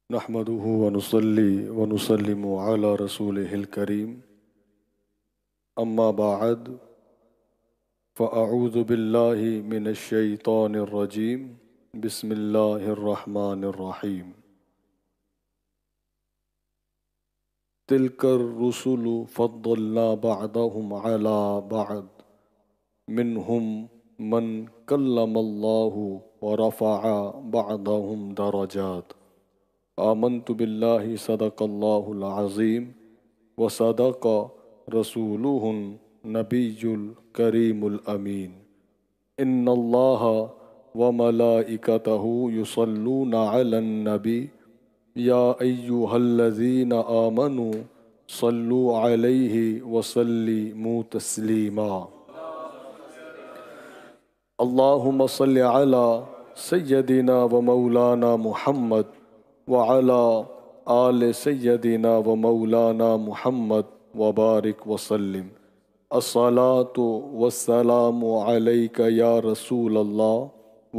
نحمده ونصلي ونسلم على رسوله الكريم أما بعد فأعوذ بالله من الشيطان الرجيم بسم الله الرحمن الرحيم تلك الرسل فضلنا بعضهم على بعض منهم من كلم الله ورفع بعضهم درجات آمنت بالله صدق الله العظيم وصدق رسوله النبي الكريم الأمين إن الله وملائكته يصلون على النبي يا أيها الذين آمنوا صلوا عليه وسلموا تسليما اللهم صل على سيدنا ومولانا محمد وعلى آل سيدنا ومولانا محمد وبارك وسلم الصلاة والسلام عليك يا رسول الله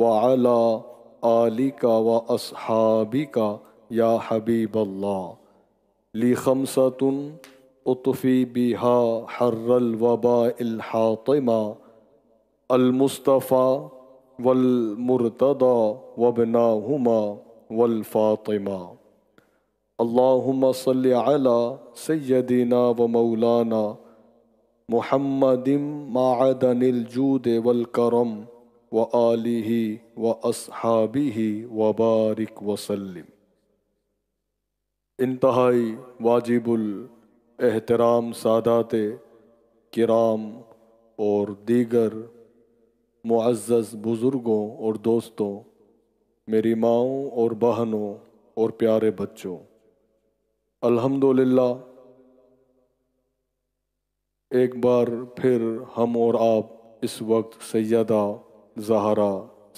وعلى آلك وأصحابك يا حبيب الله لي خمسة أطفي بها حر الوباء الحاطمة المصطفى والمرتضى وابناهما والفاطمة اللهم صل على سيدنا ومولانا محمد معدن الجود والكرم وآله وأصحابه وبارك وسلم انتہائی واجب الاحترام سادات کرام اور دیگر معزز بزرگوں اور دوستوں، میری ماؤں اور بہنوں اور پیارے بچوں، الحمدللہ ایک بار پھر ہم اور آپ اس وقت سیدہ زہرا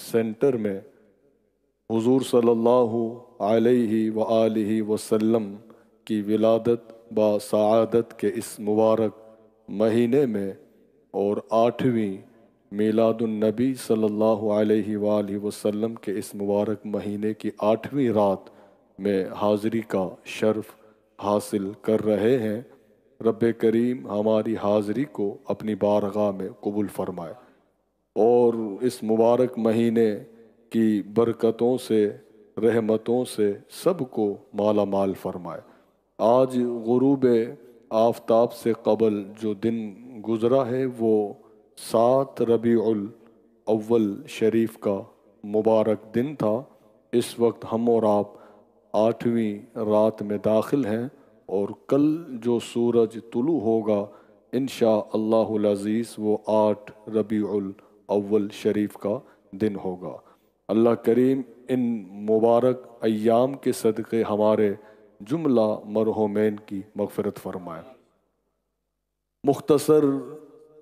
سینٹر میں حضور صلی اللہ علیہ وآلہ وسلم کی ولادت با سعادت کے اس مبارک مہینے میں اور 8ویں میلاد النبی صلی اللہ علیہ وآلہ وسلم کے اس مبارک مہینے کی 8ویں رات میں حاضری کا شرف حاصل کر رہے ہیں۔ رب کریم ہماری حاضری کو اپنی بارگاہ میں قبول فرمائے اور اس مبارک مہینے کی برکتوں سے، رحمتوں سے سب کو مالا مال فرمائے۔ آج غروب آفتاب سے قبل جو دن گزرا ہے وہ 7 ربیع الاول شریف کا مبارک دن تھا۔ اس وقت ہم اور آپ 8ویں رات میں داخل ہیں اور کل جو سورج طلوع ہوگا انشاءاللہ العزیز وہ 8 ربیع الاول شریف کا دن ہوگا۔ اللہ کریم ان مبارک ایام کے صدقے ہمارے جملہ مرحومین کی مغفرت فرمائے۔ مختصر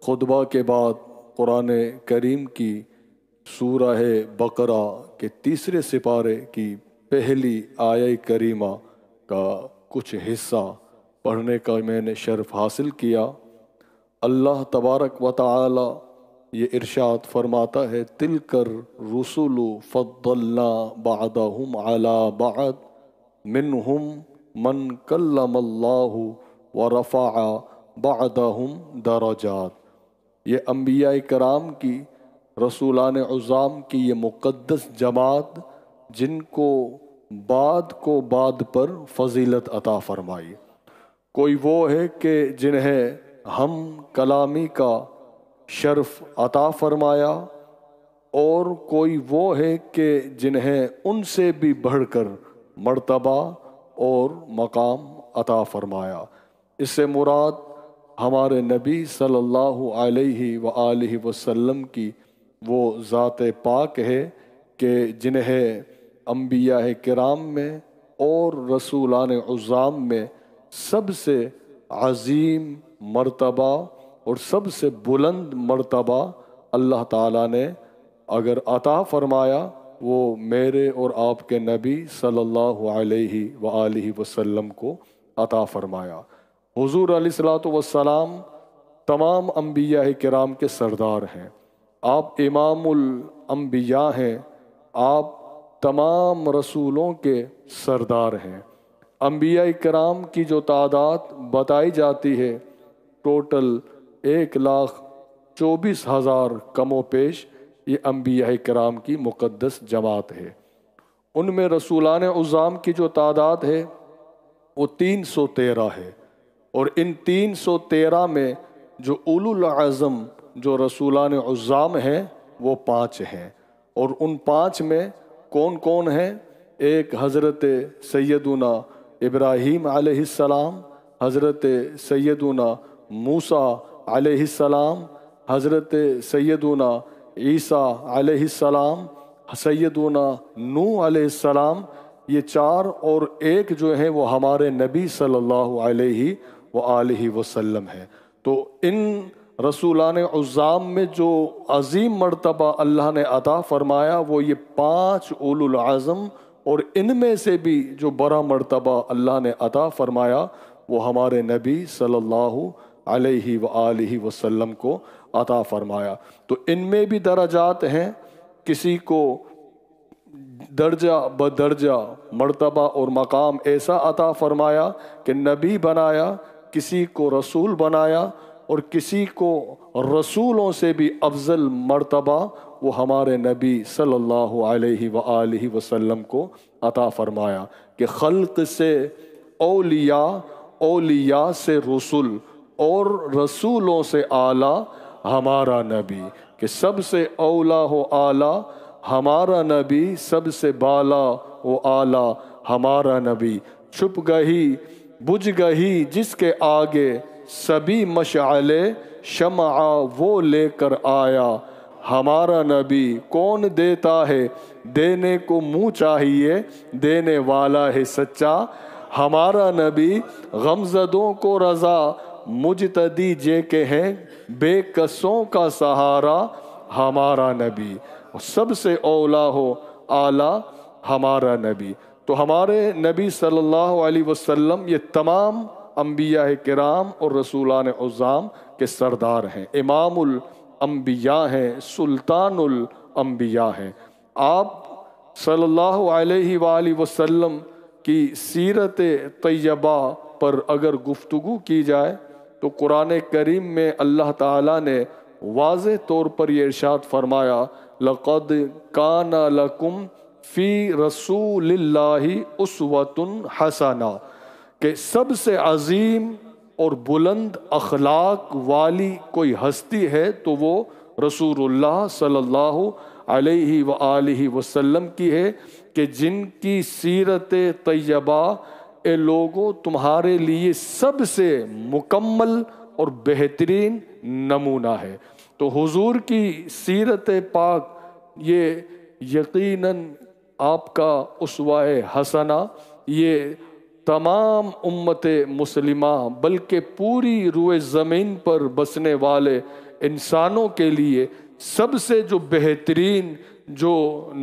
خطبہ کے بعد قرآن کریم کی سورہ بقرہ کے 3 سپارے کی پہلی آیہ کریمہ کا کچھ حصہ پڑھنے کا میں نے شرف حاصل کیا۔ اللہ تبارک و تعالی یہ ارشاد فرماتا ہے تلک الرسل فضلنا بعضهم علی بعض منہم من کلم اللہ ورفع بعضهم درجات۔ یہ انبیاء کرام کی، رسولان عظام کی یہ مقدس جماعت جن کو بعد پر فضیلت عطا فرمائی۔ کوئی وہ ہے کہ جنہیں ہم کلامی کا شرف عطا فرمایا اور کوئی وہ ہے کہ جنہیں ان سے بھی بڑھ کر مرتبہ اور مقام عطا فرمایا۔ اس سے مراد ہمارے نبی صلی اللہ علیہ وآلہ وسلم کی وہ ذات پاک ہے کہ جنہیں انبیاء کرام میں اور رسولان عظام میں سب سے عظیم مرتبہ اور سب سے بلند مرتبہ اللہ تعالیٰ نے اگر عطا فرمایا وہ میرے اور آپ کے نبی صلی اللہ علیہ وآلہ وسلم کو عطا فرمایا۔ حضور علیہ السلام تمام انبیاء کرام کے سردار ہیں، آپ امام الانبیاء ہیں، آپ تمام رسولوں کے سردار ہیں۔ انبیاء کرام کی جو تعداد بتائی جاتی ہے ٹوٹل 1,24,000 کم و پیش، یہ انبیاء کرام کی مقدس جماعت ہے۔ ان میں رسولان عظام کی جو تعداد ہے وہ 313 ہے، اور ان 313 میں جو اولو العزم جو رسولان عظام ہیں وہ 5 ہیں، اور ان 5 میں کون کون ہیں؟ ایک حضرت سیدنا ابراہیم علیہ السلام، حضرت سیدنا موسیٰ علیہ السلام، حضرت سیدنا عیسیٰ علیہ السلام، سیدنا نوح علیہ السلام، یہ 4 اور ایک جو ہیں وہ ہمارے نبی صلی اللہ علیہ وآلہ وسلم ہیں۔ تو ان رسولان عظام میں جو عظیم مرتبہ اللہ نے عطا فرمایا وہ یہ 5 اولو العزم، اور ان میں سے بھی جو بڑا مرتبہ اللہ نے عطا فرمایا وہ ہمارے نبی صلی اللہ علیہ وآلہ وسلم کو عطا فرمایا۔ تو ان میں بھی درجات ہیں، کسی کو درجہ بدرجہ مرتبہ اور مقام ایسا عطا فرمایا کہ نبی بنایا، کسی کو رسول بنایا، اور کسی کو رسولوں سے بھی افضل مرتبہ وہ ہمارے نبی صلی اللہ علیہ وآلہ وسلم کو عطا فرمایا کہ خلق سے اولیاء، اولیاء سے رسول، اور رسولوں سے اعلیٰ ہمارا نبی، کہ سب سے اولا ہو اعلیٰ ہمارا نبی، سب سے بالا و اعلیٰ ہمارا نبی، چھپ گئی بجھ گئی جس کے آگے سبھی مشعلے، شمع وہ لے کر آیا ہمارا نبی، کون دیتا ہے دینے کو منہ چاہیے، دینے والا ہے سچا ہمارا نبی، غمزدوں کو رضا مجتدی جے کے ہیں، بے کسوں کا سہارا ہمارا نبی، سب سے اولا ہو اعلیٰ ہمارا نبی۔ تو ہمارے نبی صلی اللہ علیہ وسلم یہ تمام انبیاء کرام اور رسولان عظام کے سردار ہیں، امام الانبیاء ہیں، سلطان الانبیاء ہیں۔ آپ صلی اللہ علیہ وآلہ وسلم کی سیرت طیبہ پر اگر گفتگو کی جائے تو قرآن کریم میں اللہ تعالیٰ نے واضح طور پر یہ ارشاد فرمایا لَقَدْ كَانَ لَكُمْ فِي رَسُولِ اللَّهِ أُسْوَةٌ حَسَنَةٌ، کہ سب سے عظیم اور بلند اخلاق والی کوئی ہستی ہے تو وہ رسول اللہ صلی اللہ علیہ وآلہ وسلم کی ہے، کہ جن کی سیرت طیبہ اے لوگوں تمہارے لیے سب سے مکمل اور بہترین نمونہ ہے۔ تو حضور کی سیرت پاک یہ یقیناً آپ کا اسوہ حسنہ، یہ تمام امت مسلمہ بلکہ پوری روئے زمین پر بسنے والے انسانوں کے لیے سب سے جو بہترین جو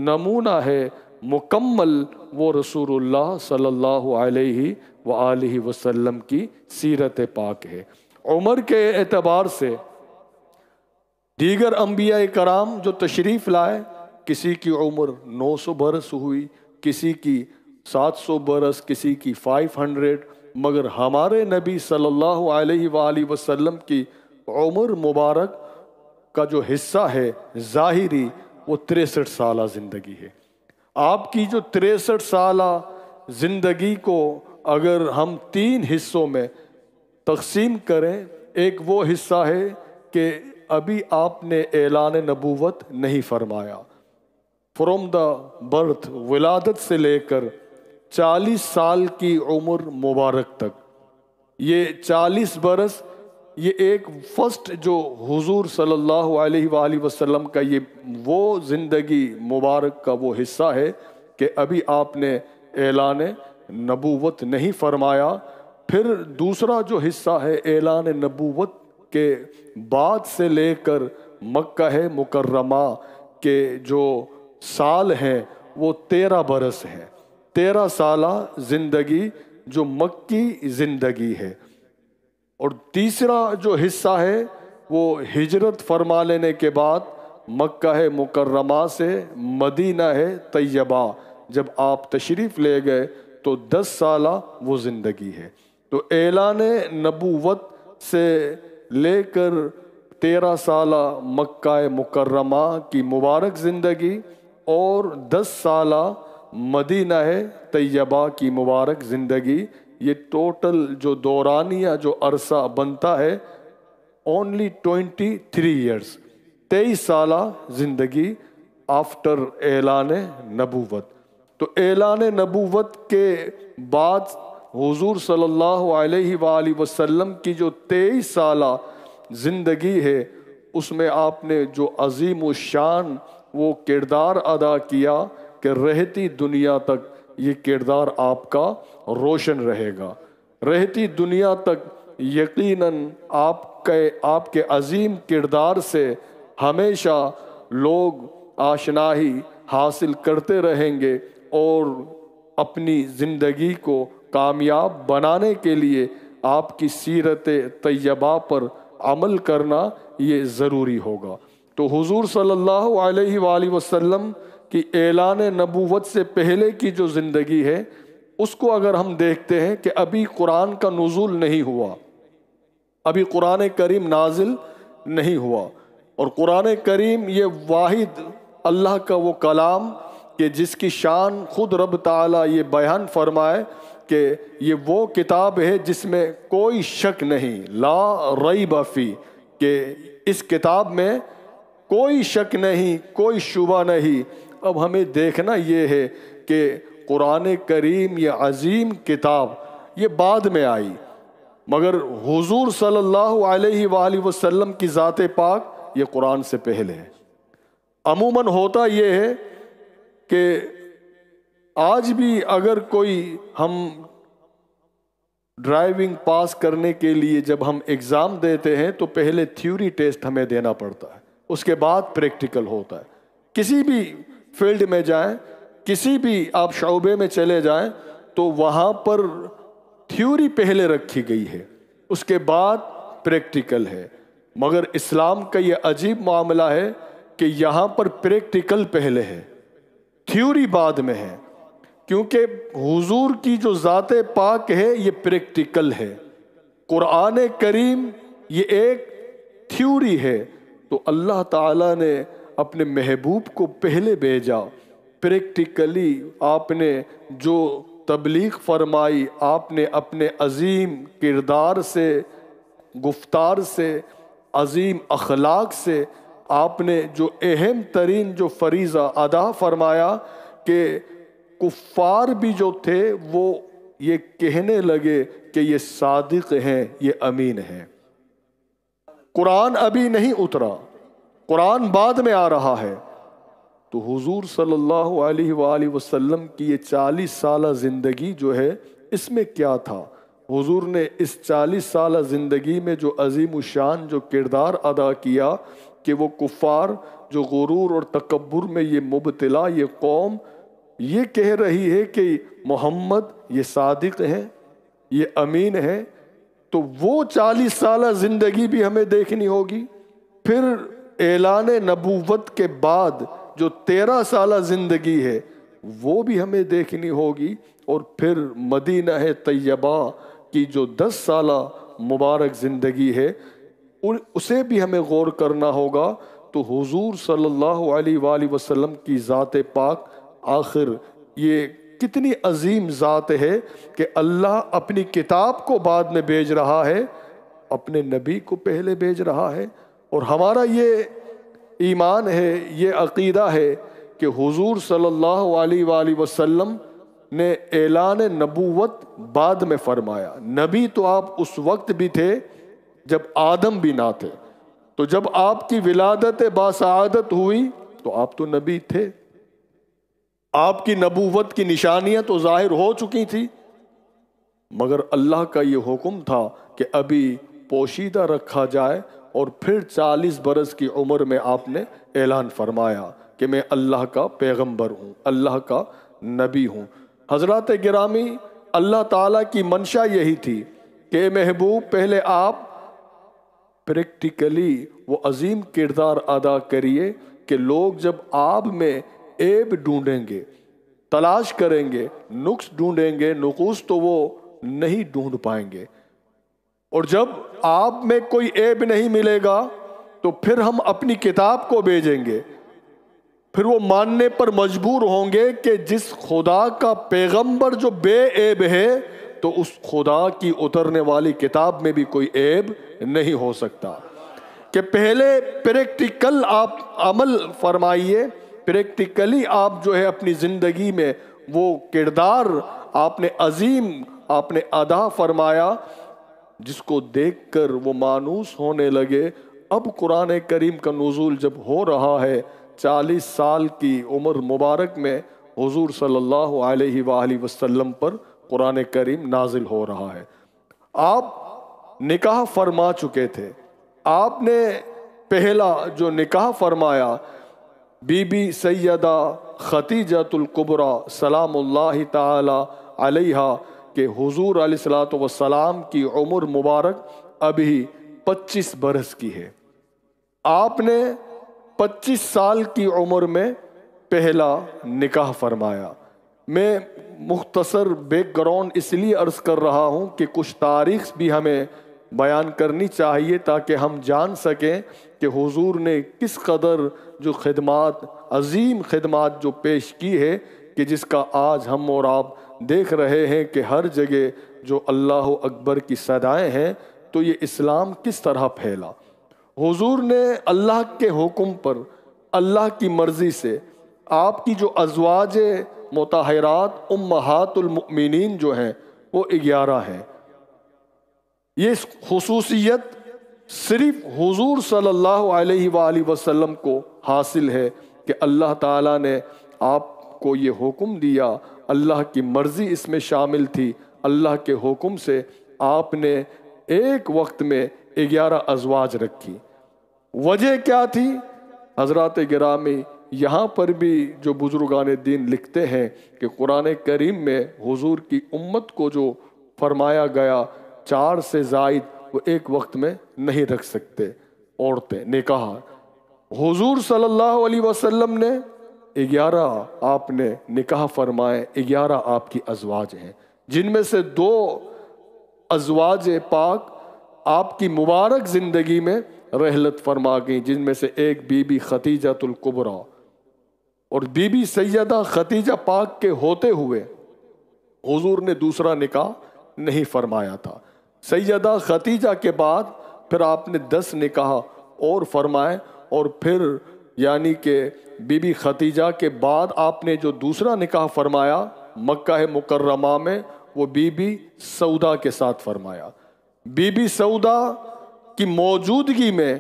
نمونہ ہے مکمل، وہ رسول اللہ صلی اللہ علیہ وآلہ وسلم کی سیرت پاک ہے۔ عمر کے اعتبار سے دیگر انبیاء کرام جو تشریف لائے، کسی کی عمر 900 برس ہوئی، کسی کی 700 برس، کسی کی 500، مگر ہمارے نبی صلی اللہ علیہ وآلہ وسلم کی عمر مبارک کا جو حصہ ہے ظاہری وہ 63 سالہ زندگی ہے۔ آپ کی جو 63 سالہ زندگی کو اگر ہم 3 حصوں میں تقسیم کریں، ایک وہ حصہ ہے کہ ابھی آپ نے اعلان نبوت نہیں فرمایا، فرام دا برتھ، ولادت سے لے کر 40 سال کی عمر مبارک تک، یہ 40 برس یہ ایک فرسٹ جو حضور صلی اللہ علیہ وآلہ وسلم کا یہ وہ زندگی مبارک کا وہ حصہ ہے کہ ابھی آپ نے اعلان نبوت نہیں فرمایا۔ پھر دوسرا جو حصہ ہے اعلان نبوت کے بعد سے لے کر مکہ مکرمہ کے جو سال ہیں وہ 13 برس ہیں، 13 سالہ زندگی جو مکی زندگی ہے۔ اور تیسرا جو حصہ ہے وہ ہجرت فرما لینے کے بعد مکہ مکرمہ سے مدینہ طیبہ جب آپ تشریف لے گئے تو 10 سالہ وہ زندگی ہے۔ تو اعلان نبوت سے لے کر 13 سالہ مکہ مکرمہ کی مبارک زندگی اور 10 سالہ مدینہ طیبہ کی مبارک زندگی، یہ ٹوٹل جو دورانیہ جو عرصہ بنتا ہے اونلی 23 ایئرس، 23 سالہ زندگی آفٹر اعلان نبوت۔ تو اعلان نبوت کے بعد حضور صلی اللہ علیہ وآلہ وسلم کی جو 23 سالہ زندگی ہے، اس میں آپ نے جو عظیم و شان وہ کردار ادا کیا کہ رہتی دنیا تک یہ کردار آپ کا روشن رہے گا، رہتی دنیا تک یقیناً آپ کے عظیم کردار سے ہمیشہ لوگ آشنائی حاصل کرتے رہیں گے، اور اپنی زندگی کو کامیاب بنانے کے لیے آپ کی سیرت طیبہ پر عمل کرنا یہ ضروری ہوگا۔ تو حضور صلی اللہ علیہ وآلہ وسلم کی اعلان نبوت سے پہلے کی جو زندگی ہے، اس کو اگر ہم دیکھتے ہیں کہ ابھی قرآن کا نزول نہیں ہوا، ابھی قرآن کریم نازل نہیں ہوا، اور قرآن کریم یہ واحد اللہ کا وہ کلام کہ جس کی شان خود رب تعالیٰ یہ بیان فرمائے کہ یہ وہ کتاب ہے جس میں کوئی شک نہیں، لا ریب فی، کہ اس کتاب میں کوئی شک نہیں، کوئی شبہ نہیں۔ اب ہمیں دیکھنا یہ ہے کہ قرآن کریم یہ عظیم کتاب یہ بعد میں آئی، مگر حضور صلی اللہ علیہ وآلہ وسلم کی ذات پاک یہ قرآن سے پہلے ہے۔ عموماً ہوتا یہ ہے کہ آج بھی اگر کوئی ہم ڈرائیونگ پاس کرنے کے لیے جب ہم ایگزام دیتے ہیں تو پہلے تھیوری ٹیسٹ ہمیں دینا پڑتا ہے، اس کے بعد پریکٹیکل ہوتا ہے۔ کسی بھی فیلڈ میں جائیں، کسی بھی آپ شعبے میں چلے جائیں تو وہاں پر تھیوری پہلے رکھی گئی ہے، اس کے بعد پریکٹیکل ہے۔ مگر اسلام کا یہ عجیب معاملہ ہے کہ یہاں پر پریکٹیکل پہلے ہے، تھیوری بعد میں ہے، کیونکہ حضور کی جو ذات پاک ہے یہ پریکٹیکل ہے، قرآن کریم یہ ایک تھیوری ہے۔ تو اللہ تعالیٰ نے اپنے محبوب کو پہلے بھیجا، پریکٹیکلی آپ نے جو تبلیغ فرمائی، آپ نے اپنے عظیم کردار سے، گفتار سے، عظیم اخلاق سے آپ نے جو اہم ترین جو فریضہ ادا فرمایا کہ کفار بھی جو تھے وہ یہ کہنے لگے کہ یہ صادق ہیں، یہ امین ہیں۔ قرآن ابھی نہیں اترا، قرآن بعد میں آ رہا ہے۔ تو حضور صلی اللہ علیہ وآلہ وسلم کی یہ 40 سالہ زندگی جو ہے، اس میں کیا تھا؟ حضور نے اس 40 سالہ زندگی میں جو عظیم الشان جو کردار ادا کیا کہ وہ کفار جو غرور اور تکبر میں یہ مبتلا یہ قوم یہ کہہ رہی ہے کہ محمد یہ صادق ہیں، یہ امین ہیں، تو وہ 40 سالہ زندگی بھی ہمیں دیکھنی ہوگی۔ پھر اعلان نبوت کے بعد جو 13 سالہ زندگی ہے وہ بھی ہمیں دیکھنی ہوگی، اور پھر مدینہ طیبہ کی جو 10 سالہ مبارک زندگی ہے اسے بھی ہمیں غور کرنا ہوگا۔ تو حضور صلی اللہ علیہ وآلہ وسلم کی ذات پاک آخر یہ کتنی عظیم ذات ہے کہ اللہ اپنی کتاب کو بعد میں بھیج رہا ہے، اپنے نبی کو پہلے بھیج رہا ہے۔ اور ہمارا یہ ایمان ہے، یہ عقیدہ ہے کہ حضور صلی اللہ علیہ وآلہ وسلم نے اعلان نبوت بعد میں فرمایا۔ نبی تو آپ اس وقت بھی تھے جب آدم بھی نہ تھے، تو جب آپ کی ولادت باسعادت ہوئی تو آپ تو نبی تھے، آپ کی نبوت کی نشانیاں تو ظاہر ہو چکی تھی، مگر اللہ کا یہ حکم تھا کہ ابھی پوشیدہ رکھا جائے، اور پھر 40 برس کی عمر میں آپ نے اعلان فرمایا کہ میں اللہ کا پیغمبر ہوں، اللہ کا نبی ہوں۔ حضرات گرامی، اللہ تعالیٰ کی منشا یہی تھی کہ اے محبوب پہلے آپ پریکٹیکلی وہ عظیم کردار ادا کریے کہ لوگ جب آپ میں عیب ڈھونڈیں گے، تلاش کریں گے، نقص ڈھونڈیں گے، نقوص تو وہ نہیں ڈھونڈ پائیں گے۔ اور جب آپ میں کوئی عیب نہیں ملے گا تو پھر ہم اپنی کتاب کو بھیجیں گے، پھر وہ ماننے پر مجبور ہوں گے کہ جس خدا کا پیغمبر جو بے عیب ہے تو اس خدا کی اترنے والی کتاب میں بھی کوئی عیب نہیں ہو سکتا۔ کہ پہلے پریکٹیکل آپ عمل فرمائیے، پریکٹیکلی آپ جو ہے اپنی زندگی میں وہ کردار آپ نے عظیم آپ نے ادا فرمایا جس کو دیکھ کر وہ مانوس ہونے لگے۔ اب قرآن کریم کا نزول جب ہو رہا ہے، 40 سال کی عمر مبارک میں حضور صلی اللہ علیہ وآلہ وسلم پر قرآن کریم نازل ہو رہا ہے۔ آپ نکاح فرما چکے تھے، آپ نے پہلا جو نکاح فرمایا بی بی سیدہ خدیجۃ الکبریٰ سلام اللہ تعالی علیہا کہ حضور علیہ السلام کی عمر مبارک ابھی 25 برس کی ہے۔ آپ نے 25 سال کی عمر میں پہلا نکاح فرمایا۔ میں مختصر بیک گراؤنڈ اس لیے عرض کر رہا ہوں کہ کچھ تاریخ بھی ہمیں بیان کرنی چاہیے تاکہ ہم جان سکیں کہ حضور نے کس قدر جو خدمات عظیم خدمات جو پیش کی ہے کہ جس کا آج ہم اور آپ دیکھ رہے ہیں کہ ہر جگہ جو اللہ اکبر کی صدائیں ہیں تو یہ اسلام کس طرح پھیلا۔ حضور نے اللہ کے حکم پر اللہ کی مرضی سے آپ کی جو ازواج مطہرات امہات المؤمنین جو ہیں وہ 11 ہیں۔ یہ خصوصیت صرف حضور صلی اللہ علیہ وآلہ وسلم کو حاصل ہے کہ اللہ تعالیٰ نے آپ کو یہ حکم دیا، اللہ کی مرضی اس میں شامل تھی، اللہ کے حکم سے آپ نے ایک وقت میں 11 ازواج رکھی۔ وجہ کیا تھی؟ حضرات گرامی یہاں پر بھی جو بزرگان دین لکھتے ہیں کہ قرآن کریم میں حضور کی امت کو جو فرمایا گیا 4 سے زائد وہ ایک وقت میں نہیں رکھ سکتے عورتیں نکاح۔ حضور صلی اللہ علیہ وسلم نے 11 آپ نے نکاح فرمائے، 11 آپ کی ازواج ہیں، جن میں سے 2 ازواج پاک آپ کی مبارک زندگی میں رحلت فرما گئیں، جن میں سے ایک بی بی خدیجۃ الکبریٰ، اور بی بی سیدہ خدیجہ پاک کے ہوتے ہوئے حضور نے دوسرا نکاح نہیں فرمایا تھا۔ سیدہ خدیجہ کے بعد پھر آپ نے 10 نکاح اور فرمائے، اور پھر یعنی کہ بی بی خدیجہ کے بعد آپ نے جو دوسرا نکاح فرمایا مکہ مکرمہ میں وہ بی بی سودا کے ساتھ فرمایا۔ بی بی سودا کی موجودگی میں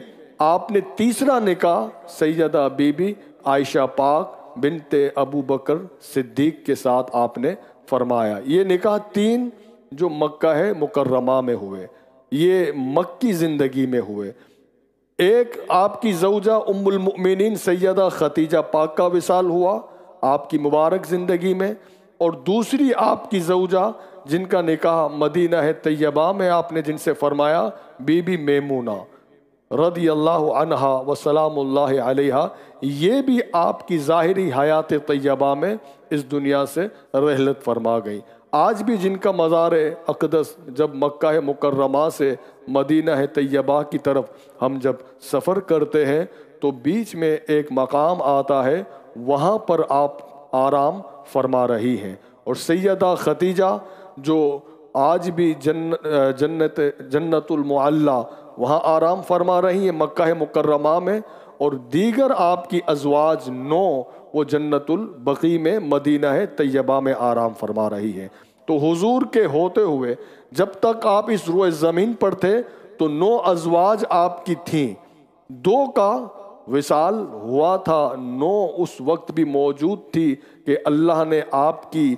آپ نے تیسرا نکاح سیدہ بی بی عائشہ پاک بنت ابو بکر صدیق کے ساتھ آپ نے فرمایا۔ یہ نکاح 3 جو مکہ مکرمہ میں ہوئے، یہ مکی زندگی میں ہوئے۔ ایک آپ کی زوجہ ام المؤمنین سیدہ خدیجہ پاک کا وصال ہوا آپ کی مبارک زندگی میں، اور دوسری آپ کی زوجہ جن کا نکاح مدینہ طیبہ میں آپ نے جن سے فرمایا بی بی میمونہ رضی اللہ عنہا وسلام اللہ علیہا، یہ بھی آپ کی ظاہری حیات طیبہ میں اس دنیا سے رحلت فرما گئی۔ آج بھی جن کا مزار اقدس جب مکہ مکرمہ سے مدینہ طیبہ کی طرف ہم جب سفر کرتے ہیں تو بیچ میں ایک مقام آتا ہے، وہاں پر آپ آرام فرما رہی ہیں، اور سیدہ خدیجہ جو آج بھی جنت المعلیٰ وہاں آرام فرما رہی ہیں مکہ مکرمہ میں، اور دیگر آپ کی ازواج 9 وہ جنت البقیع میں مدینہ طیبہ میں آرام فرما رہی ہیں۔ تو حضور کے ہوتے ہوئے جب تک آپ اس روئے زمین پر تھے تو 9 ازواج آپ کی تھیں، 2 کا وصال ہوا تھا، 9 اس وقت بھی موجود تھی کہ اللہ نے آپ کی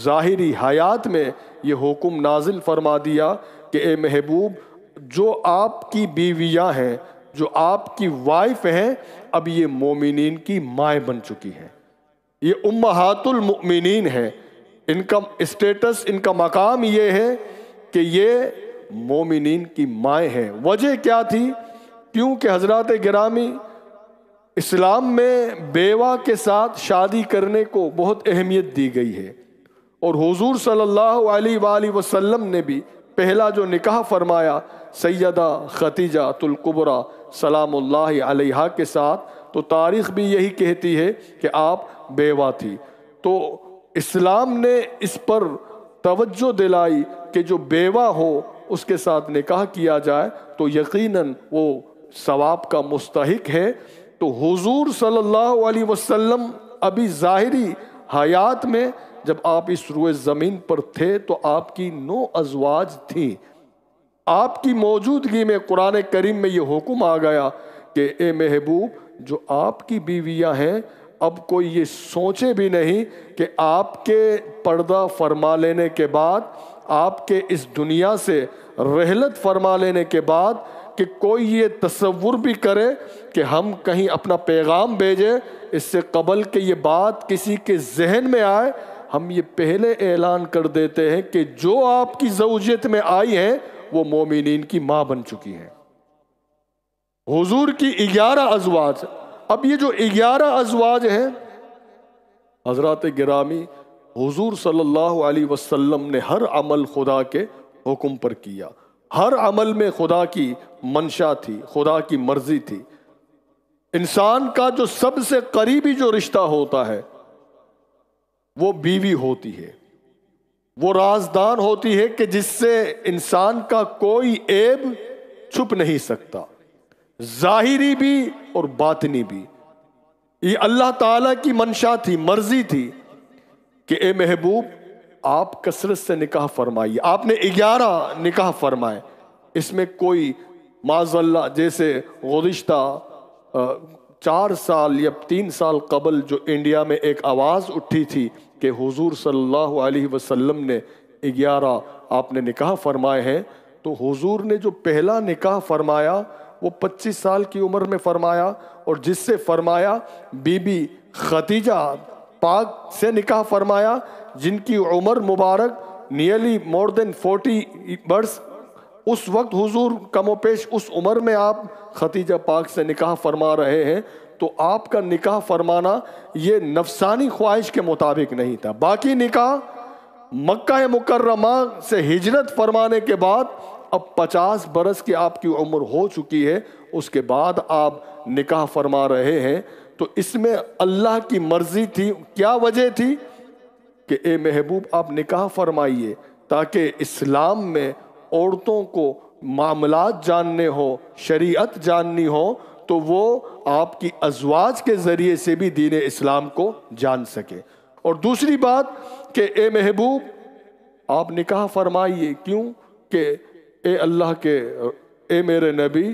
ظاہری حیات میں یہ حکم نازل فرما دیا کہ اے محبوب جو آپ کی بیویاں ہیں، جو آپ کی وائف ہیں، اب یہ مومنین کی مائیں بن چکی ہیں، یہ امہات المؤمنین ہیں، ان کا اسٹیٹس ان کا مقام یہ ہے کہ یہ مومنین کی مائیں ہیں۔ وجہ کیا تھی؟ کیونکہ حضرات گرامی اسلام میں بیوہ کے ساتھ شادی کرنے کو بہت اہمیت دی گئی ہے، اور حضور صلی اللہ علیہ وآلہ وسلم نے بھی پہلا جو نکاح فرمایا سیدہ خدیجہ الکبریٰ سلام اللہ علیہا کے ساتھ، تو تاریخ بھی یہی کہتی ہے کہ آپ بیوہ تھی۔ تو اسلام نے اس پر توجہ دلائی کہ جو بیوہ ہو اس کے ساتھ نکاح کیا جائے تو یقیناً وہ ثواب کا مستحق ہے۔ تو حضور صلی اللہ علیہ وسلم ابھی ظاہری حیات میں جب آپ اس روئے زمین پر تھے تو آپ کی 9 ازواج تھیں۔ آپ کی موجودگی میں قرآن کریم میں یہ حکم آ گیا کہ اے محبوب جو آپ کی بیویاں ہیں اب کوئی یہ سوچے بھی نہیں کہ آپ کے پردہ فرما لینے کے بعد، آپ کے اس دنیا سے رحلت فرما لینے کے بعد کہ کوئی یہ تصور بھی کرے کہ ہم کہیں اپنا پیغام بھیجیں، اس سے قبل کہ یہ بات کسی کے ذہن میں آئے ہم یہ پہلے اعلان کر دیتے ہیں کہ جو آپ کی زوجیت میں آئی ہیں وہ مومنین کی ماں بن چکی ہیں۔ حضور کی 11 ازواج۔ اب یہ جو 11 ازواج ہیں حضرات گرامی، حضور صلی اللہ علیہ وسلم نے ہر عمل خدا کے حکم پر کیا، ہر عمل میں خدا کی منشا تھی، خدا کی مرضی تھی۔ انسان کا جو سب سے قریبی جو رشتہ ہوتا ہے وہ بیوی ہوتی ہے، وہ رازدان ہوتی ہے کہ جس سے انسان کا کوئی عیب چھپ نہیں سکتا، ظاہری بھی اور باطنی بھی۔ یہ اللہ تعالیٰ کی منشا تھی، مرضی تھی کہ اے محبوب آپ کثرت سے نکاح فرمائیے۔ آپ نے 11 نکاح فرمائے، اس میں کوئی معاذ اللہ جیسے گزشتہ 4 سال یا 3 سال قبل جو انڈیا میں ایک آواز اٹھی تھی کہ حضور صلی اللہ علیہ وسلم نے 11 آپ نے نکاح فرمائے ہیں، تو حضور نے جو پہلا نکاح فرمایا وہ 25 سال کی عمر میں فرمایا، اور جس سے فرمایا بی بی خدیجہ پاک سے نکاح فرمایا جن کی عمر مبارک نیئرلی مور دین 40 برس۔ اس وقت حضور کم و بیش اس عمر میں آپ خدیجہ پاک سے نکاح فرما رہے ہیں، تو آپ کا نکاح فرمانا یہ نفسانی خواہش کے مطابق نہیں تھا۔ باقی نکاح مکہ مکرمہ سے ہجرت فرمانے کے بعد اب 50 برس کی آپ کی عمر ہو چکی ہے، اس کے بعد آپ نکاح فرما رہے ہیں، تو اس میں اللہ کی مرضی تھی۔ کیا وجہ تھی؟ کہ اے محبوب آپ نکاح فرمائیے تاکہ اسلام میں عورتوں کو معاملات جاننے ہو، شریعت جاننی ہو، تو وہ آپ کی ازواج کے ذریعے سے بھی دین اسلام کو جان سکے۔ اور دوسری بات کہ اے محبوب آپ نکاح فرمائیے، کیوں کہ اے اللہ کے اے میرے نبی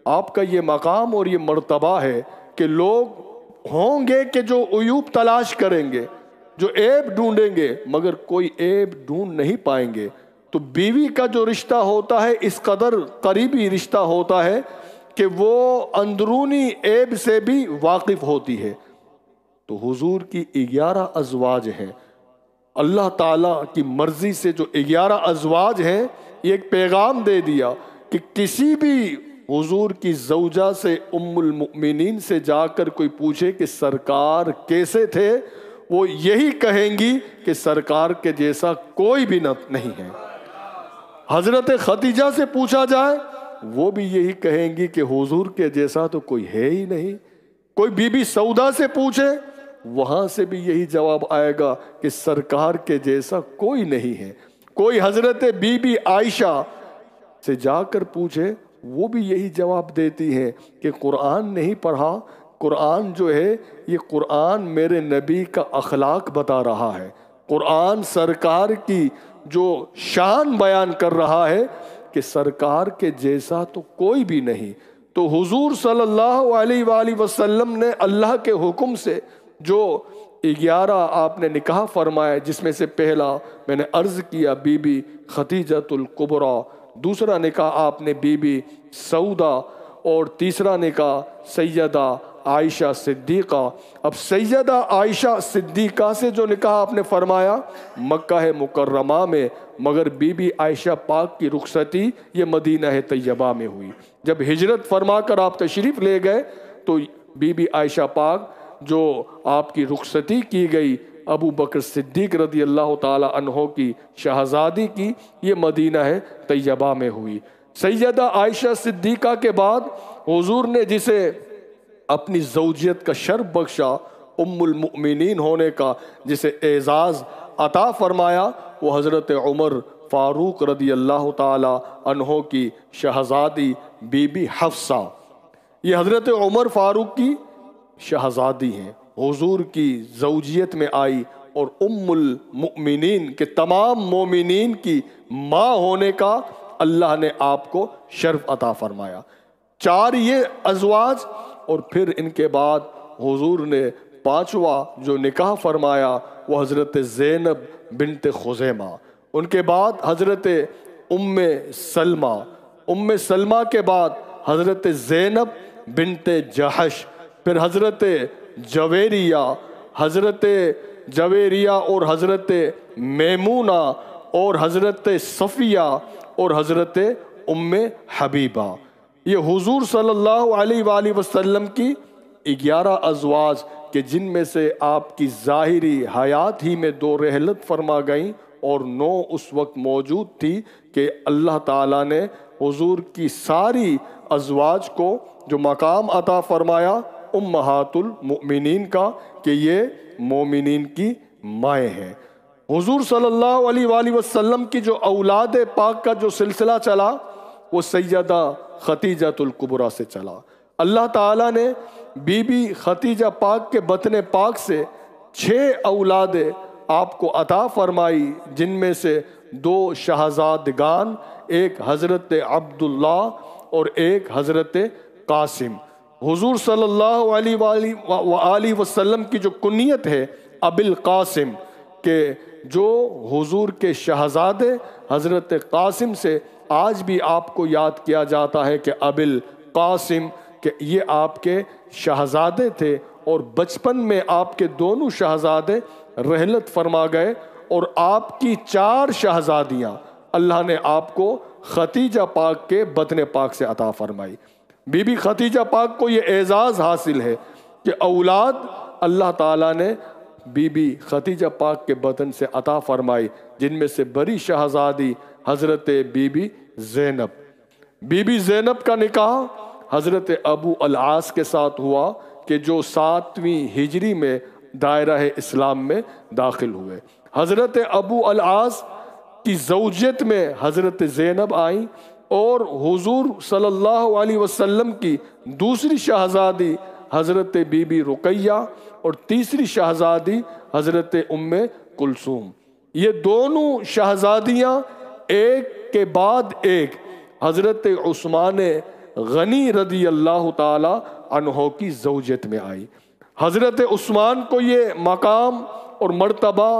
آپ کا یہ مقام اور یہ مرتبہ ہے کہ لوگ ہوں گے کہ جو عیوب تلاش کریں گے، جو عیب ڈھونڈیں گے، مگر کوئی عیب ڈھونڈ نہیں پائیں گے۔ تو بیوی کا جو رشتہ ہوتا ہے اس قدر قریبی رشتہ ہوتا ہے کہ وہ اندرونی عیب سے بھی واقف ہوتی ہے۔ تو حضور کی 11 ازواج ہیں، اللہ تعالیٰ کی مرضی سے جو 11 ازواج ہیں، یہ ایک پیغام دے دیا کہ کسی بھی حضور کی زوجہ سے ام المؤمنین سے جا کر کوئی پوچھے کہ سرکار کیسے تھے، وہ یہی کہیں گی کہ سرکار کے جیسا کوئی بھی نہیں ہے۔ حضرت خدیجہ سے پوچھا جائے وہ بھی یہی کہیں گی کہ حضور کے جیسا تو کوئی ہے ہی نہیں۔ کوئی بی بی سودا سے پوچھے وہاں سے بھی یہی جواب آئے گا کہ سرکار کے جیسا کوئی نہیں ہے۔ کوئی حضرت بی بی عائشہ سے جا کر پوچھے وہ بھی یہی جواب دیتی ہے کہ قرآن نہیں پڑھا، قرآن جو ہے یہ قرآن میرے نبی کا اخلاق بتا رہا ہے، قرآن سرکار کی جو شان بیان کر رہا ہے کہ سرکار کے جیسا تو کوئی بھی نہیں۔ تو حضور صلی اللہ علیہ وآلہ وسلم نے اللہ کے حکم سے جو 11 آپ نے نکاح فرمائے، جس میں سے پہلا میں نے عرض کیا بی بی خدیجہ الکبریٰ، دوسرا نکاح آپ نے بی بی سودا، اور تیسرا نکاح سیدہ عائشہ صدیقہ۔ اب سیدہ عائشہ صدیقہ سے جو نکاح آپ نے فرمایا مکہ مکرمہ میں، مگر بی بی عائشہ پاک کی رخصتی یہ مدینہ طیبہ میں ہوئی۔ جب ہجرت فرما کر آپ تشریف لے گئے تو بی بی عائشہ پاک جو آپ کی رخصتی کی گئی ابو بکر صدیق رضی اللہ تعالی عنہ کی شہزادی کی، یہ مدینہ طیبہ میں ہوئی۔ سیدہ عائشہ صدیقہ کے بعد حضور نے جسے اپنی زوجیت کا شرف بخشا، ام المؤمنین ہونے کا جسے اعزاز عطا فرمایا، وہ حضرت عمر فاروق رضی اللہ تعالی عنہ کی شہزادی بی بی حفصہ، یہ حضرت عمر فاروق کی شہزادی ہیں، حضور کی زوجیت میں آئی اور ام المؤمنین کے تمام مومنین کی ماں ہونے کا اللہ نے آپ کو شرف عطا فرمایا۔ 4 یہ ازواج، اور پھر ان کے بعد حضور نے 5واں جو نکاح فرمایا وہ حضرت زینب بنت خزیمہ، ان کے بعد حضرت ام سلمہ کے بعد حضرت زینب بنت جحش، پھر حضرت جویریہ اور حضرت میمونہ اور حضرت صفیہ اور حضرت ام حبیبہ۔ یہ حضور صلی اللہ علیہ وآلہ وسلم کی 11 ازواج کہ جن میں سے آپ کی ظاہری حیات ہی میں 2 رحلت فرما گئیں اور 9 اس وقت موجود تھی کہ اللہ تعالیٰ نے حضور کی ساری ازواج کو جو مقام عطا فرمایا امہات المؤمنین کا کہ یہ مومنین کی مائیں ہیں۔ حضور صلی اللہ علیہ وآلہ وسلم کی جو اولاد پاک کا جو سلسلہ چلا وہ سیدہ خدیجۃ الکبریٰ سے چلا۔ اللہ تعالیٰ نے بی بی خدیجہ پاک کے بطن پاک سے 6 اولاد آپ کو عطا فرمائی، جن میں سے 2 شہزادگان، ایک حضرت عبداللہ اور ایک حضرت قاسم۔ حضور صلی اللہ علیہ وآلہ وسلم کی جو کنیت ہے ابی القاسم، کہ جو حضور کے شہزادے حضرت قاسم سے آج بھی آپ کو یاد کیا جاتا ہے کہ ابی القاسم، کہ یہ آپ کے شہزادے تھے اور بچپن میں آپ کے دونوں شہزادے رحلت فرما گئے، اور آپ کی 4 شہزادیاں اللہ نے آپ کو خدیجہ پاک کے بطن پاک سے عطا فرمائی۔ بی بی خدیجہ پاک کو یہ اعزاز حاصل ہے کہ اولاد اللہ تعالیٰ نے بی بی خدیجہ پاک کے بطن سے عطا فرمائی، جن میں سے بڑی شہزادی حضرت بی بی زینب۔ بی بی زینب کا نکاح حضرت ابو العاص کے ساتھ ہوا کہ جو 7ویں ہجری میں دائرہ اسلام میں داخل ہوئے۔ حضرت ابو العاص کی زوجیت میں حضرت زینب آئیں، اور حضور صلی اللہ علیہ وسلم کی دوسری شہزادی حضرت بی بی رقیہ اور تیسری شہزادی حضرت ام کلثوم۔ یہ دونوں شہزادیاں ایک کے بعد ایک حضرت عثمان غنی رضی اللہ تعالی عنہ کی زوجیت میں آئی۔ حضرت عثمان کو یہ مقام اور مرتبہ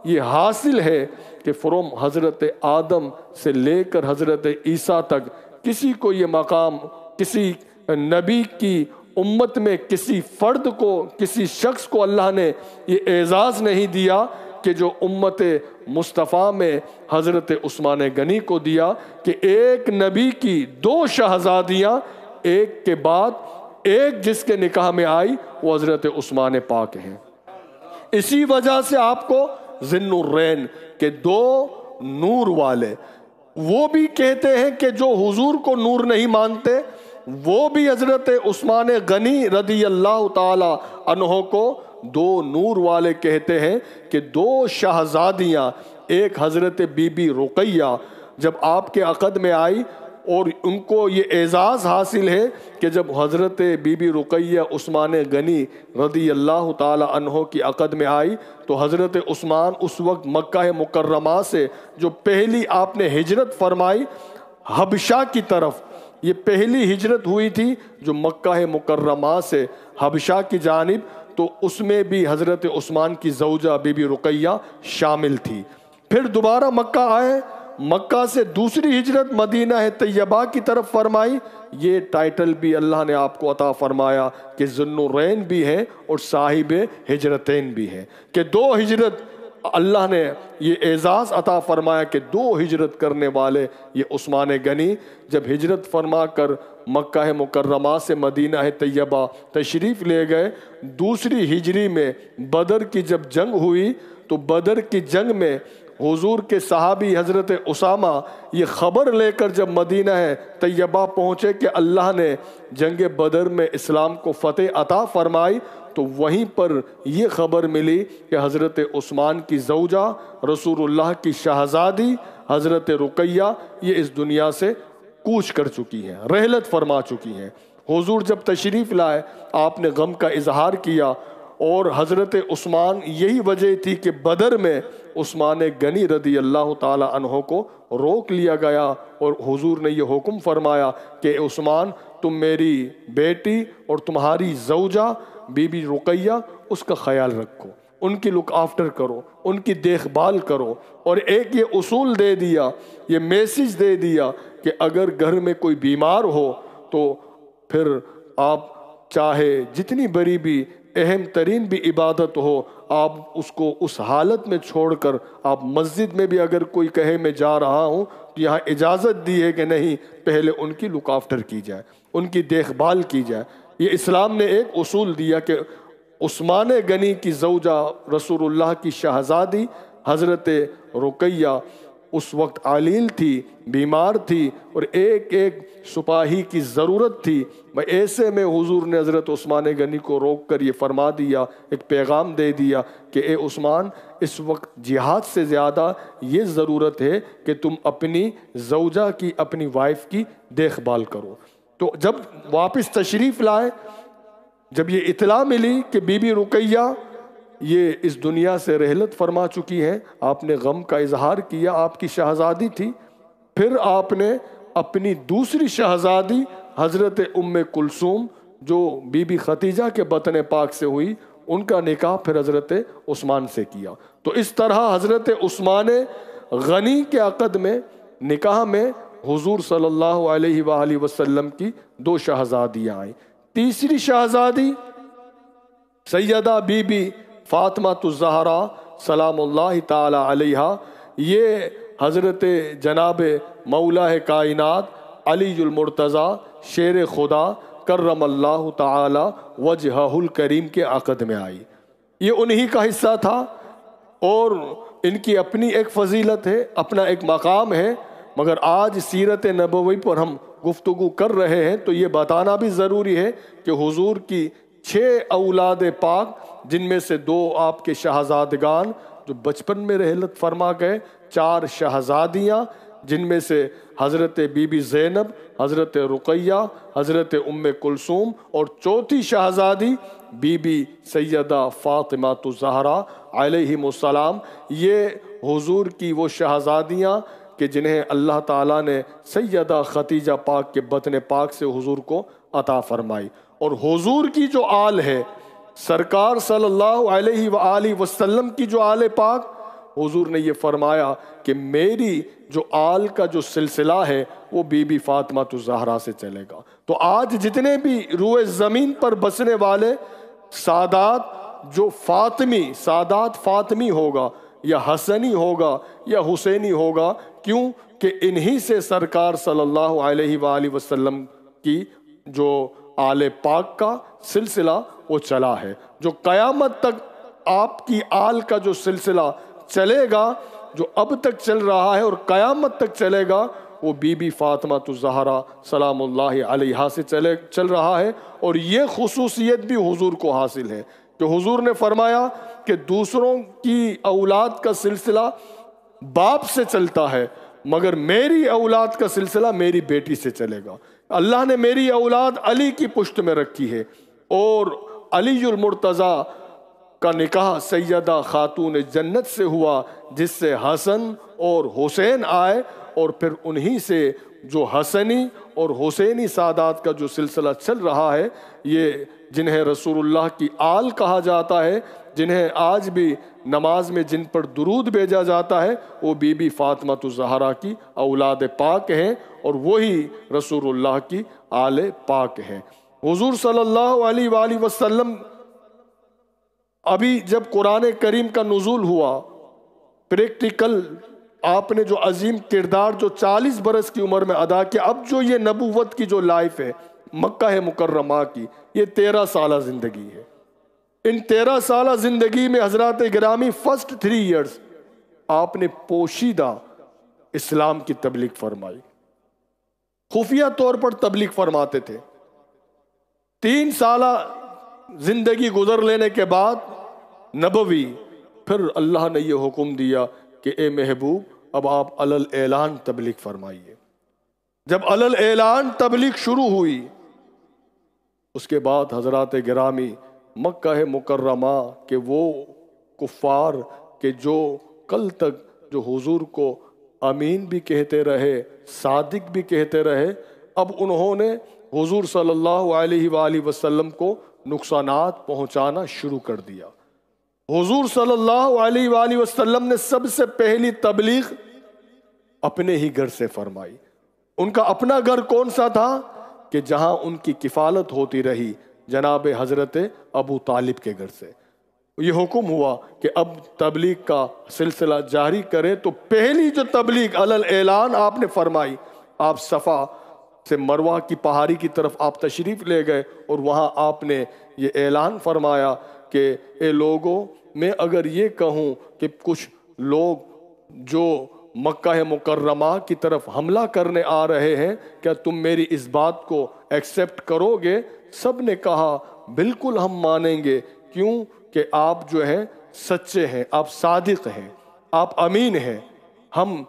یہ حاصل ہے کہ فرام حضرت آدم سے لے کر حضرت عیسیٰ تک کسی کو یہ مقام، کسی نبی کی امت میں کسی فرد کو، کسی شخص کو اللہ نے یہ اعزاز نہیں دیا کہ جو امت مصطفیٰ میں حضرت عثمان غنی کو دیا کہ ایک نبی کی 2 شہزادیاں ایک کے بعد ایک جس کے نکاح میں آئی وہ حضرت عثمان پاک ہیں۔ اسی وجہ سے آپ کو ذی النورین کہ 2 نور والے، وہ بھی کہتے ہیں کہ جو حضور کو نور نہیں مانتے وہ بھی حضرت عثمان غنی رضی اللہ تعالی عنہ کو 2 نور والے کہتے ہیں کہ 2 شہزادیاں، ایک حضرت بی بی رقیہ جب آپ کے عقد میں آئی اور ان کو یہ اعزاز حاصل ہے کہ جب حضرت بی بی رقیہ عثمان غنی رضی اللہ تعالی عنہ کی عقد میں آئی تو حضرت عثمان اس وقت مکہ مکرمہ سے جو پہلی آپ نے ہجرت فرمائی حبشہ کی طرف، یہ پہلی ہجرت ہوئی تھی جو مکہ مکرمہ سے حبشہ کی جانب، تو اس میں بھی حضرت عثمان کی زوجہ بی بی رقیہ شامل تھی۔ پھر دوبارہ مکہ آئے، مکہ سے دوسری ہجرت مدینہ طیبہ کی طرف فرمائی، یہ ٹائٹل بھی اللہ نے آپ کو عطا فرمایا کہ ذی النورین بھی ہیں اور صاحب ہجرتین بھی ہیں، کہ 2 ہجرت اللہ نے یہ اعزاز عطا فرمایا کہ 2 ہجرت کرنے والے یہ عثمان غنی جب ہجرت فرما کر مکہ مکرمہ سے مدینہ طیبہ تشریف لے گئے، دوسری ہجری میں بدر کی جب جنگ ہوئی تو بدر کی جنگ میں حضور کے صحابی حضرت اسامہ یہ خبر لے کر جب مدینہ طیبہ پہنچے کہ اللہ نے جنگ بدر میں اسلام کو فتح عطا فرمائی، تو وہیں پر یہ خبر ملی کہ حضرت عثمان کی زوجہ رسول اللہ کی شہزادی حضرت رقیہ یہ اس دنیا سے کوچ کر چکی ہیں، رحلت فرما چکی ہیں۔ حضور جب تشریف لائے آپ نے غم کا اظہار کیا، اور حضرت عثمان یہی وجہ تھی کہ بدر میں عثمان غنی رضی اللہ تعالی عنہ کو روک لیا گیا، اور حضور نے یہ حکم فرمایا کہ عثمان تم میری بیٹی اور تمہاری زوجہ بی بی رقیہ اس کا خیال رکھو، ان کی لک آفٹر کرو، ان کی دیکھ بھال کرو، اور ایک یہ اصول دے دیا، یہ میسج دے دیا کہ اگر گھر میں کوئی بیمار ہو تو پھر آپ چاہے جتنی بڑی بھی اہم ترین بھی عبادت ہو، آپ اس کو اس حالت میں چھوڑ کر آپ مسجد میں بھی اگر کوئی کہے میں جا رہا ہوں تو یہاں اجازت دی ہے کہ نہیں، پہلے ان کی لک آفٹر کی جائے، ان کی دیکھ بھال کی جائے۔ یہ اسلام نے ایک اصول دیا کہ عثمان غنی کی زوجہ رسول اللہ کی شہزادی حضرت رقیہ اس وقت علیل تھی، بیمار تھی، اور ایک ایک سپاہی کی ضرورت تھی۔ ایسے میں حضور نے حضرت عثمان غنی کو روک کر یہ فرما دیا، ایک پیغام دے دیا کہ اے عثمان، اس وقت جہاد سے زیادہ یہ ضرورت ہے کہ تم اپنی زوجہ کی، اپنی وائف کی دیکھ بھال کرو۔ تو جب واپس تشریف لائے، جب یہ اطلاع ملی کہ بی بی رقیہ یہ اس دنیا سے رحلت فرما چکی ہے، آپ نے غم کا اظہار کیا، آپ کی شہزادی تھی۔ پھر آپ نے اپنی دوسری شہزادی حضرت ام کلثوم جو بی بی ختیجہ کے بطن پاک سے ہوئی، ان کا نکاح پھر حضرت عثمان سے کیا۔ تو اس طرح حضرت عثمان غنی کے عقد میں، نکاح میں حضور صلی اللہ علیہ وآلہ وسلم کی دو شہزادیاں آئیں۔ تیسری شہزادی سیدہ بی بی فاطمہ الزہرا سلام اللہ تعالی علیہا، یہ حضرت جناب مولا کائنات علی المرتضیٰ شیر خدا کرم اللہ تعالی وجہہ الکریم کے عقد میں آئی۔ یہ انہی کا حصہ تھا، اور ان کی اپنی ایک فضیلت ہے، اپنا ایک مقام ہے، مگر آج سیرت نبوی پر ہم گفتگو کر رہے ہیں تو یہ بتانا بھی ضروری ہے کہ حضور کی 6 اولاد پاک، جن میں سے 2 آپ کے شہزادگان جو بچپن میں رحلت فرما گئے، 4 شہزادیاں جن میں سے حضرت بی بی زینب، حضرت رقیہ، حضرت ام کلثوم، اور 4تھی شہزادی بی بی سیدہ فاطمہ الزہرا علیہم السلام، یہ حضور کی وہ شہزادیاں کہ جنہیں اللہ تعالیٰ نے سیدہ ختیجہ پاک کے بطن پاک سے حضور کو عطا فرمائی۔ اور حضور کی جو آل ہے، سرکار صلی اللہ علیہ وآلہ وسلم کی جو آل پاک، حضور نے یہ فرمایا کہ میری جو آل کا جو سلسلہ ہے وہ بی بی فاطمہ الزہرا سے چلے گا۔ تو آج جتنے بھی روئے زمین پر بسنے والے سادات جو فاطمی، سادات فاطمی ہوگا یا حسنی ہوگا یا حسینی ہوگا، کیوں کہ انہی سے سرکار صلی اللہ علیہ وآلہ وسلم کی جو آل پاک کا سلسلہ وہ چلا ہے۔ جو قیامت تک آپ کی آل کا جو سلسلہ چلے گا، جو اب تک چل رہا ہے اور قیامت تک چلے گا، وہ بی بی فاطمہ الزہرا سلام اللہ علیہا سے چل رہا ہے۔ اور یہ خصوصیت بھی حضور کو حاصل ہے کہ حضور نے فرمایا کہ دوسروں کی اولاد کا سلسلہ باپ سے چلتا ہے، مگر میری اولاد کا سلسلہ میری بیٹی سے چلے گا۔ اللہ نے میری اولاد علی کی پشت میں رکھی ہے، اور علی المرتضیٰ کا نکاح سیدہ خاتون جنت سے ہوا، جس سے حسن اور حسین آئے، اور پھر انہی سے جو حسنی اور حسینی سادات کا جو سلسلہ چل رہا ہے، یہ جنہیں رسول اللہ کی آل کہا جاتا ہے، جنہیں آج بھی نماز میں جن پر درود بھیجا جاتا ہے، وہ بی بی فاطمہ الزہرا کی اولاد پاک ہیں، اور وہی رسول اللہ کی آل پاک ہیں۔ حضور صلی اللہ علیہ وآلہ وسلم ابھی جب قرآن کریم کا نزول ہوا، پریکٹیکل آپ نے جو عظیم کردار جو 40 برس کی عمر میں ادا کیا، اب جو یہ نبوت کی جو لائف ہے مکہ مکرمہ کی، یہ 13 سالہ زندگی ہے۔ ان 13 سالہ زندگی میں حضرات گرامی فرسٹ 3 ایئرز آپ نے پوشیدہ اسلام کی تبلیغ فرمائی، خفیہ طور پر تبلیغ فرماتے تھے۔ 3 سالہ زندگی گزر لینے کے بعد نبوی، پھر اللہ نے یہ حکم دیا کہ اے محبوب اب آپ علل اعلان تبلیغ فرمائیے۔ جب علل اعلان تبلیغ شروع ہوئی، اس کے بعد حضرات گرامی مکہ مکرمہ کے وہ کفار کہ جو کل تک جو حضور کو امین بھی کہتے رہے، صادق بھی کہتے رہے، اب انہوں نے حضور صلی اللہ علیہ وآلہ وسلم کو نقصانات پہنچانا شروع کر دیا۔ حضور صلی اللہ علیہ وآلہ وسلم نے سب سے پہلی تبلیغ اپنے ہی گھر سے فرمائی۔ ان کا اپنا گھر کون سا تھا کہ جہاں ان کی کفالت ہوتی رہی، جناب حضرت ابو طالب کے گھر سے۔ یہ حکم ہوا کہ اب تبلیغ کا سلسلہ جاری کرے، تو پہلی جو تبلیغ علل اعلان آپ نے فرمائی، آپ صفا سے مروہ کی پہاڑی کی طرف آپ تشریف لے گئے اور وہاں آپ نے یہ اعلان فرمایا کہ اے لوگوں، میں اگر یہ کہوں کہ کچھ لوگ جو مکہ مکرمہ کی طرف حملہ کرنے آ رہے ہیں، کیا تم میری اس بات کو ایکسپٹ کرو گے؟ سب نے کہا بالکل ہم مانیں گے، کیوں کہ آپ جو ہیں سچے ہیں، آپ صادق ہیں، آپ امین ہیں۔ ہم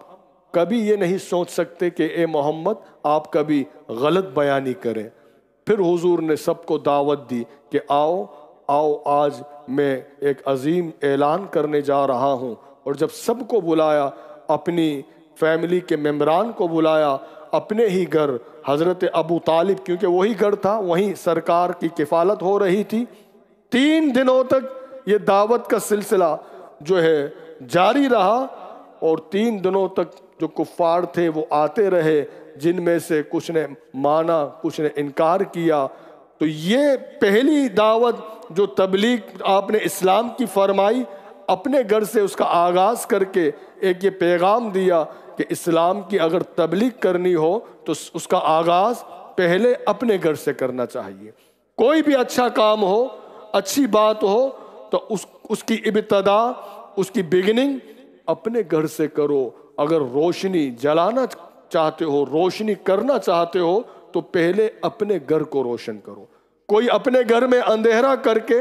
کبھی یہ نہیں سوچ سکتے کہ اے محمد آپ کبھی غلط بیانی کریں۔ پھر حضور نے سب کو دعوت دی کہ آؤ آج میں ایک عظیم اعلان کرنے جا رہا ہوں۔ اور جب سب کو بلایا، اپنی فیملی کے ممبران کو بلایا، اپنے ہی گھر حضرت ابو طالب، کیونکہ وہی گھر تھا، وہیں سرکار کی کفالت ہو رہی تھی۔ 3 دنوں تک یہ دعوت کا سلسلہ جو ہے جاری رہا، اور 3 دنوں تک جو کفار تھے وہ آتے رہے، جن میں سے کچھ نے مانا، کچھ نے انکار کیا۔ تو یہ پہلی دعوت جو تبلیغ آپ نے اسلام کی فرمائی، اپنے گھر سے اس کا آغاز کر کے ایک یہ پیغام دیا کہ اسلام کی اگر تبلیغ کرنی ہو تو اس کا آغاز پہلے اپنے گھر سے کرنا چاہیے۔ کوئی بھی اچھا کام ہو، اچھی بات ہو، تو اس کی ابتدا، اس کی بگننگ اپنے گھر سے کرو۔ اگر روشنی جلانا چاہتے ہو، روشنی کرنا چاہتے ہو، تو پہلے اپنے گھر کو روشن کرو۔ کوئی اپنے گھر میں اندھیرا کر کے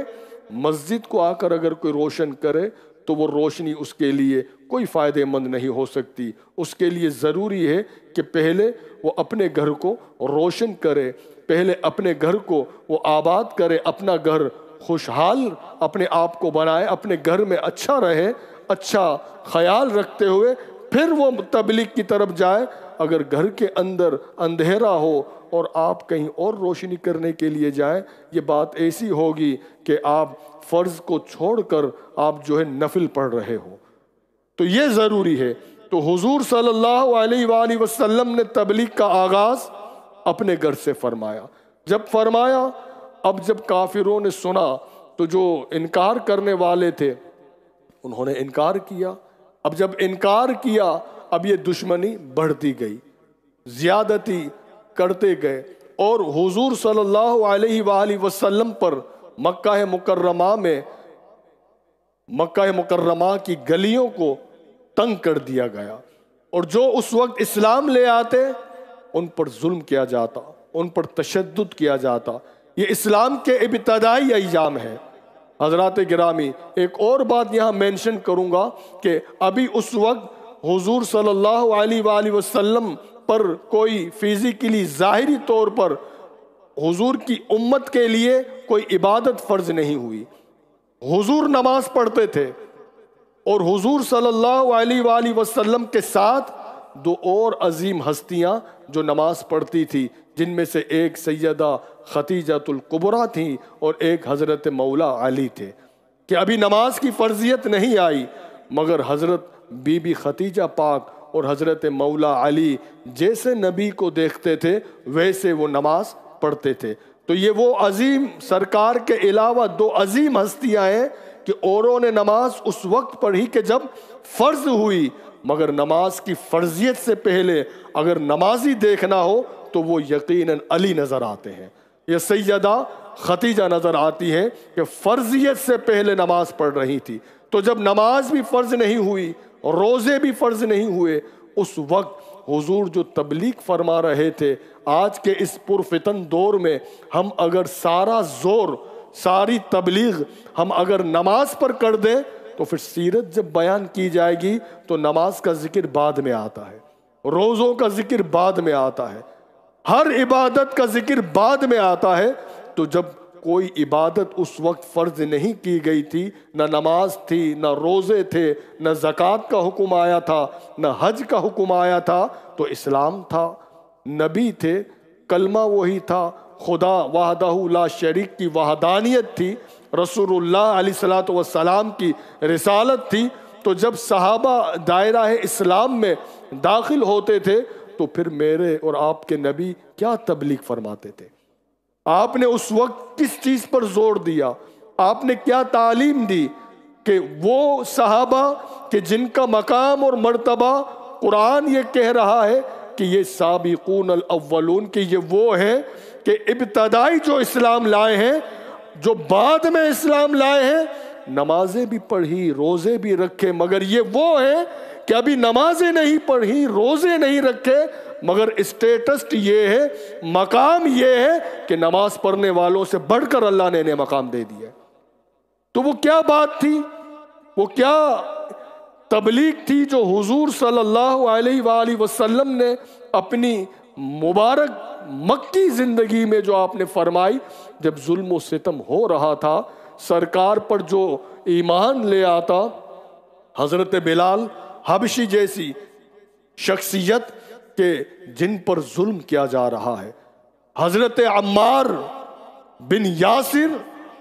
مسجد کو آ کر اگر کوئی روشن کرے تو وہ روشنی اس کے لیے کوئی فائدہ مند نہیں ہو سکتی۔ اس کے لیے ضروری ہے کہ پہلے وہ اپنے گھر کو روشن کرے، پہلے اپنے گھر کو وہ آباد کرے، اپنا گھر خوشحال اپنے آپ کو بنائے، اپنے گھر میں اچھا رہے، اچھا خیال رکھتے ہوئے پھر وہ تبلیغ کی طرف جائے۔ اگر گھر کے اندر اندھیرا ہو اور آپ کہیں اور روشنی کرنے کے لیے جائیں، یہ بات ایسی ہوگی کہ آپ فرض کو چھوڑ کر آپ جو ہے نفل پڑھ رہے ہو۔ تو یہ ضروری ہے۔ تو حضور صلی اللہ علیہ وآلہ وسلم نے تبلیغ کا آغاز اپنے گھر سے فرمایا۔ جب فرمایا، اب جب کافروں نے سنا تو جو انکار کرنے والے تھے انہوں نے انکار کیا۔ اب جب انکار کیا، اب یہ دشمنی بڑھتی گئی، زیادتی کرتے گئے، اور حضور صلی اللہ علیہ وآلہ وسلم پر مکہ مکرمہ کی گلیوں کو تنگ کر دیا گیا، اور جو اس وقت اسلام لے آتے ان پر ظلم کیا جاتا، ان پر تشدد کیا جاتا۔ یہ اسلام کے ابتدائی ایام ہے۔ حضرات گرامی، ایک اور بات یہاں مینشن کروں گا کہ ابھی اس وقت حضور صلی اللہ علیہ وآلہ وسلم پر کوئی فزیکلی ظاہری طور پر حضور کی امت کے لیے کوئی عبادت فرض نہیں ہوئی۔ حضور نماز پڑھتے تھے، اور حضور صلی اللہ علیہ وآلہ وسلم کے ساتھ 2 اور عظیم ہستیاں جو نماز پڑھتی تھی، جن میں سے ایک سیدہ خدیجۃ الکبریٰ تھیں اور ایک حضرت مولا علی تھے، کہ ابھی نماز کی فرضیت نہیں آئی، مگر حضرت بی بی خدیجہ پاک اور حضرت مولا علی جیسے نبی کو دیکھتے تھے ویسے وہ نماز پڑھتے تھے۔ تو یہ وہ عظیم سرکار کے علاوہ 2 عظیم ہستیاں ہیں کہ اوروں نے نماز اس وقت پڑھی کہ جب فرض ہوئی، مگر نماز کی فرضیت سے پہلے اگر نمازی دیکھنا ہو تو وہ یقیناً علی نظر آتے ہیں، یہ سیدہ ختیجہ نظر آتی ہیں کہ فرضیت سے پہلے نماز پڑھ رہی تھی۔ تو جب نماز بھی فرض نہیں ہوئی، روزے بھی فرض نہیں ہوئے، اس وقت حضور جو تبلیغ فرما رہے تھے، آج کے اس پرفتن دور میں ہم اگر سارا زور، ساری تبلیغ ہم اگر نماز پر کر دیں تو پھر سیرت جب بیان کی جائے گی تو نماز کا ذکر بعد میں آتا ہے، روزوں کا ذکر بعد میں آتا ہے، ہر عبادت کا ذکر بعد میں آتا ہے۔ تو جب کوئی عبادت اس وقت فرض نہیں کی گئی تھی، نہ نماز تھی، نہ روزے تھے، نہ زکوٰۃ کا حکم آیا تھا، نہ حج کا حکم آیا تھا، تو اسلام تھا، نبی تھے، کلمہ وہی تھا، خدا وحدہ لا شریک کی وحدانیت تھی، رسول اللہ علیہ الصلوۃ والسلام کی رسالت تھی۔ تو جب صحابہ دائرہ اسلام میں داخل ہوتے تھے تو پھر میرے اور آپ کے نبی کیا تبلیغ فرماتے تھے؟ آپ نے اس وقت کس چیز پر زور دیا؟ آپ نے کیا تعلیم دی کہ وہ صحابہ کہ جن کا مقام اور مرتبہ قرآن یہ کہہ رہا ہے کہ یہ سابقون الاولون، کہ یہ وہ ہیں کہ ابتدائی جو اسلام لائے ہیں، جو بعد میں اسلام لائے ہیں، نمازیں بھی پڑھی، روزے بھی رکھے، مگر یہ وہ ہیں کہ ابھی نمازیں نہیں پڑھی، روزے نہیں رکھے، مگر اسٹیٹس یہ ہے، مقام یہ ہے کہ نماز پڑھنے والوں سے بڑھ کر اللہ نے انہیں مقام دے دیا۔ تو وہ کیا بات تھی، وہ کیا تبلیغ تھی جو حضور صلی اللہ علیہ وآلہ وسلم نے اپنی مبارک مکی زندگی میں جو آپ نے فرمائی؟ جب ظلم و ستم ہو رہا تھا، سرکار پر جو ایمان لے آتا، حضرت بلال حبشی جیسی شخصیت کہ جن پر ظلم کیا جا رہا ہے، حضرت عمار بن یاسر،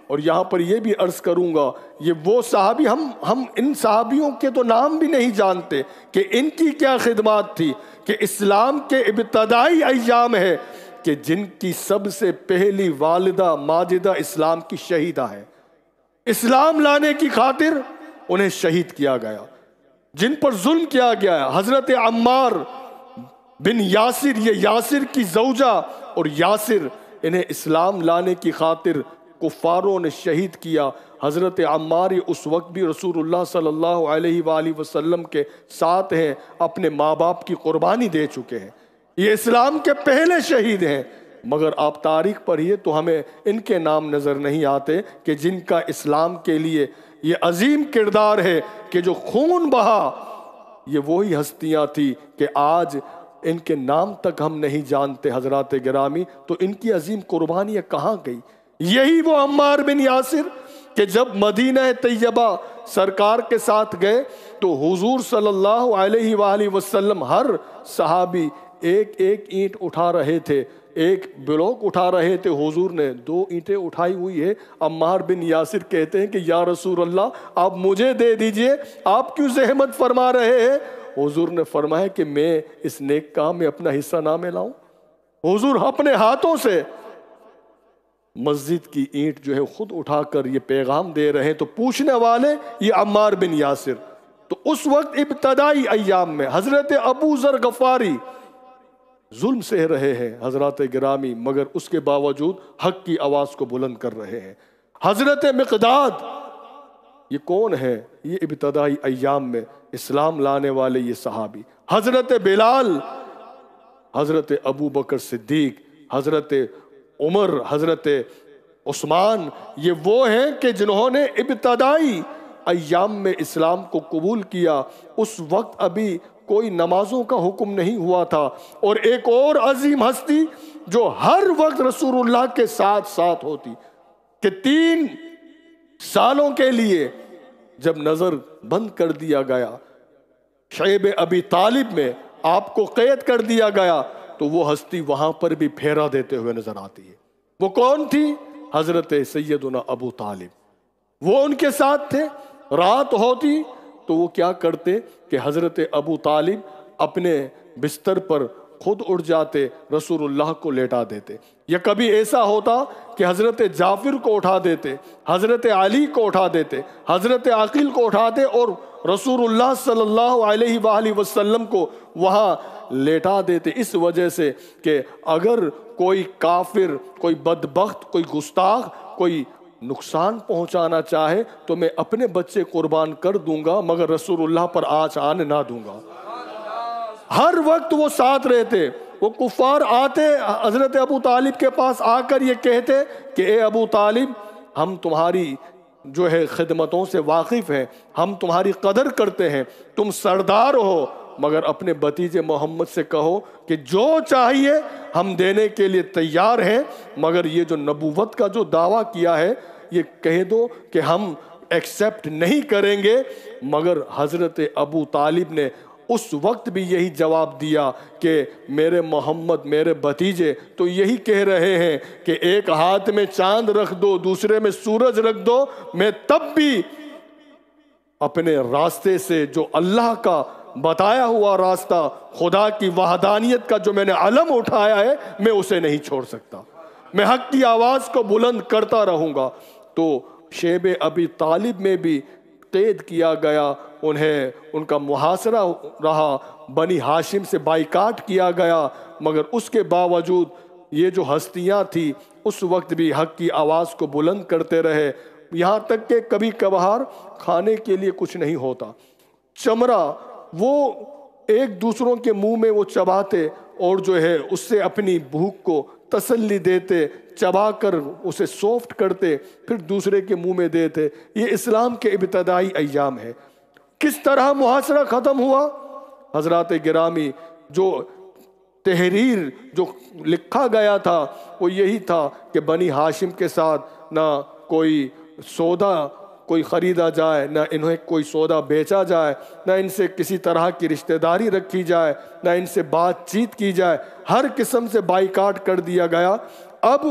اور یہاں پر یہ بھی عرض کروں گا، یہ وہ صحابی، ہم ان صحابیوں کے تو نام بھی نہیں جانتے کہ ان کی کیا خدمات تھی، کہ اسلام کے ابتدائی ایام ہے کہ جن کی سب سے پہلی والدہ ماجدہ اسلام کی شہیدہ ہے، اسلام لانے کی خاطر انہیں شہید کیا گیا، جن پر ظلم کیا گیا ہے۔ حضرت عمار بن یاسر، یہ یاسر کی زوجہ اور یاسر، انہیں اسلام لانے کی خاطر کفاروں نے شہید کیا۔ حضرت عمار اس وقت بھی رسول اللہ صلی اللہ علیہ وآلہ وسلم کے ساتھ ہیں، اپنے ماں باپ کی قربانی دے چکے ہیں، یہ اسلام کے پہلے شہید ہیں، مگر آپ تاریخ پڑھیے تو ہمیں ان کے نام نظر نہیں آتے کہ جن کا اسلام کے لیے یہ عظیم کردار ہے کہ جو خون بہا، یہ وہی ہستیاں تھی کہ آج ان کے نام تک ہم نہیں جانتے حضرات گرامی۔ تو ان کی عظیم قربانیاں کہاں گئی؟ یہی وہ عمار بن یاسر کہ جب مدینہ طیبہ سرکار کے ساتھ گئے تو حضور صلی اللہ علیہ وآلہ وسلم ہر صحابی ایک ایک اینٹ اٹھا رہے تھے، ایک بلوک اٹھا رہے تھے، حضور نے 2 اینٹیں اٹھائی ہوئی ہے۔ عمار بن یاسر کہتے ہیں کہ یا رسول اللہ آپ مجھے دے دیجئے، آپ کیوں زحمت فرما رہے ہیں؟ حضور نے فرمایا کہ میں اس نیک کام میں اپنا حصہ نہ ملاؤں؟ حضور اپنے ہاتھوں سے مسجد کی اینٹ جو ہے خود اٹھا کر یہ پیغام دے رہے ہیں، تو پوچھنے والے یہ عمار بن یاسر۔ تو اس وقت ابتدائی ایام میں حضرت ابو ذر غفاری ظلم سہ رہے ہیں حضرات گرامی، مگر اس کے باوجود حق کی آواز کو بلند کر رہے ہیں۔ حضرت مقداد، یہ کون ہے؟ یہ ابتدائی ایام میں اسلام لانے والے یہ صحابی۔ حضرت بلال، حضرت ابو بکر صدیق، حضرت عمر، حضرت عثمان، یہ وہ ہیں کہ جنہوں نے ابتدائی ایام میں اسلام کو قبول کیا۔ اس وقت ابھی کوئی نمازوں کا حکم نہیں ہوا تھا۔ اور ایک اور عظیم ہستی جو ہر وقت رسول اللہ کے ساتھ ساتھ ہوتی، کہ 3 سالوں کے لیے جب نظر بند کر دیا گیا، شعیب ابی طالب میں آپ کو قید کر دیا گیا، تو وہ ہستی وہاں پر بھی پھیرا دیتے ہوئے نظر آتی ہے۔ وہ کون تھی؟ حضرت سیدنا ابو طالب۔ وہ ان کے ساتھ تھے۔ رات ہوتی تو وہ کیا کرتے کہ حضرت ابو طالب اپنے بستر پر خود اٹھ جاتے، رسول اللہ کو لیٹا دیتے، یا کبھی ایسا ہوتا کہ حضرت جعفر کو اٹھا دیتے، حضرت علی کو اٹھا دیتے، حضرت عقیل کو اٹھاتے اور رسول اللہ صلی اللہ علیہ وآلہ وسلم کو وہاں لیٹا دیتے، اس وجہ سے کہ اگر کوئی کافر، کوئی بدبخت، کوئی گستاخ، کوئی نقصان پہنچانا چاہے تو میں اپنے بچے قربان کر دوں گا، مگر رسول اللہ پر آنچ آنے نہ دوں گا۔ ہر وقت وہ ساتھ رہتے۔ وہ کفار آتے حضرت ابو طالب کے پاس آ کر یہ کہتے کہ اے ابو طالب، ہم تمہاری جو ہے خدمتوں سے واقف ہیں، ہم تمہاری قدر کرتے ہیں، تم سردار ہو، مگر اپنے بھتیجے محمد سے کہو کہ جو چاہیے ہم دینے کے لیے تیار ہیں، مگر یہ جو نبوت کا جو دعویٰ کیا ہے یہ کہہ دو کہ ہم ایکسیپٹ نہیں کریں گے۔ مگر حضرت ابو طالب نے اس وقت بھی یہی جواب دیا کہ میرے محمد، میرے بھتیجے تو یہی کہہ رہے ہیں کہ ایک ہاتھ میں چاند رکھ دو، دوسرے میں سورج رکھ دو، میں تب بھی اپنے راستے سے جو اللہ کا بتایا ہوا راستہ، خدا کی وحدانیت کا جو میں نے علم اٹھایا ہے، میں اسے نہیں چھوڑ سکتا، میں حق کی آواز کو بلند کرتا رہوں گا۔ تو شیب ابی طالب میں بھی قید کیا گیا، انہیں ان کا محاصرہ رہا، بنی ہاشم سے بائیکاٹ کیا گیا، مگر اس کے باوجود یہ جو ہستیاں تھی اس وقت بھی حق کی آواز کو بلند کرتے رہے، یہاں تک کہ کبھی کبھار کھانے کے لیے کچھ نہیں ہوتا، چمڑا وہ ایک دوسروں کے منہ میں وہ چباتے اور جو ہے اس سے اپنی بھوک کو تسلی دیتے، چبا کر اسے سافٹ کرتے، پھر دوسرے کے منہ میں دیتے۔ یہ اسلام کے ابتدائی ایام ہے۔ کس طرح محاصرہ ختم ہوا؟ حضرات گرامی، جو تحریر جو لکھا گیا تھا وہ یہی تھا کہ بنی ہاشم کے ساتھ نہ کوئی سودا کوئی خریدا جائے، نہ انہیں کوئی سودا بیچا جائے، نہ ان سے کسی طرح کی رشتہ داری رکھی جائے، نہ ان سے بات چیت کی جائے، ہر قسم سے بائیکاٹ کر دیا گیا۔ اب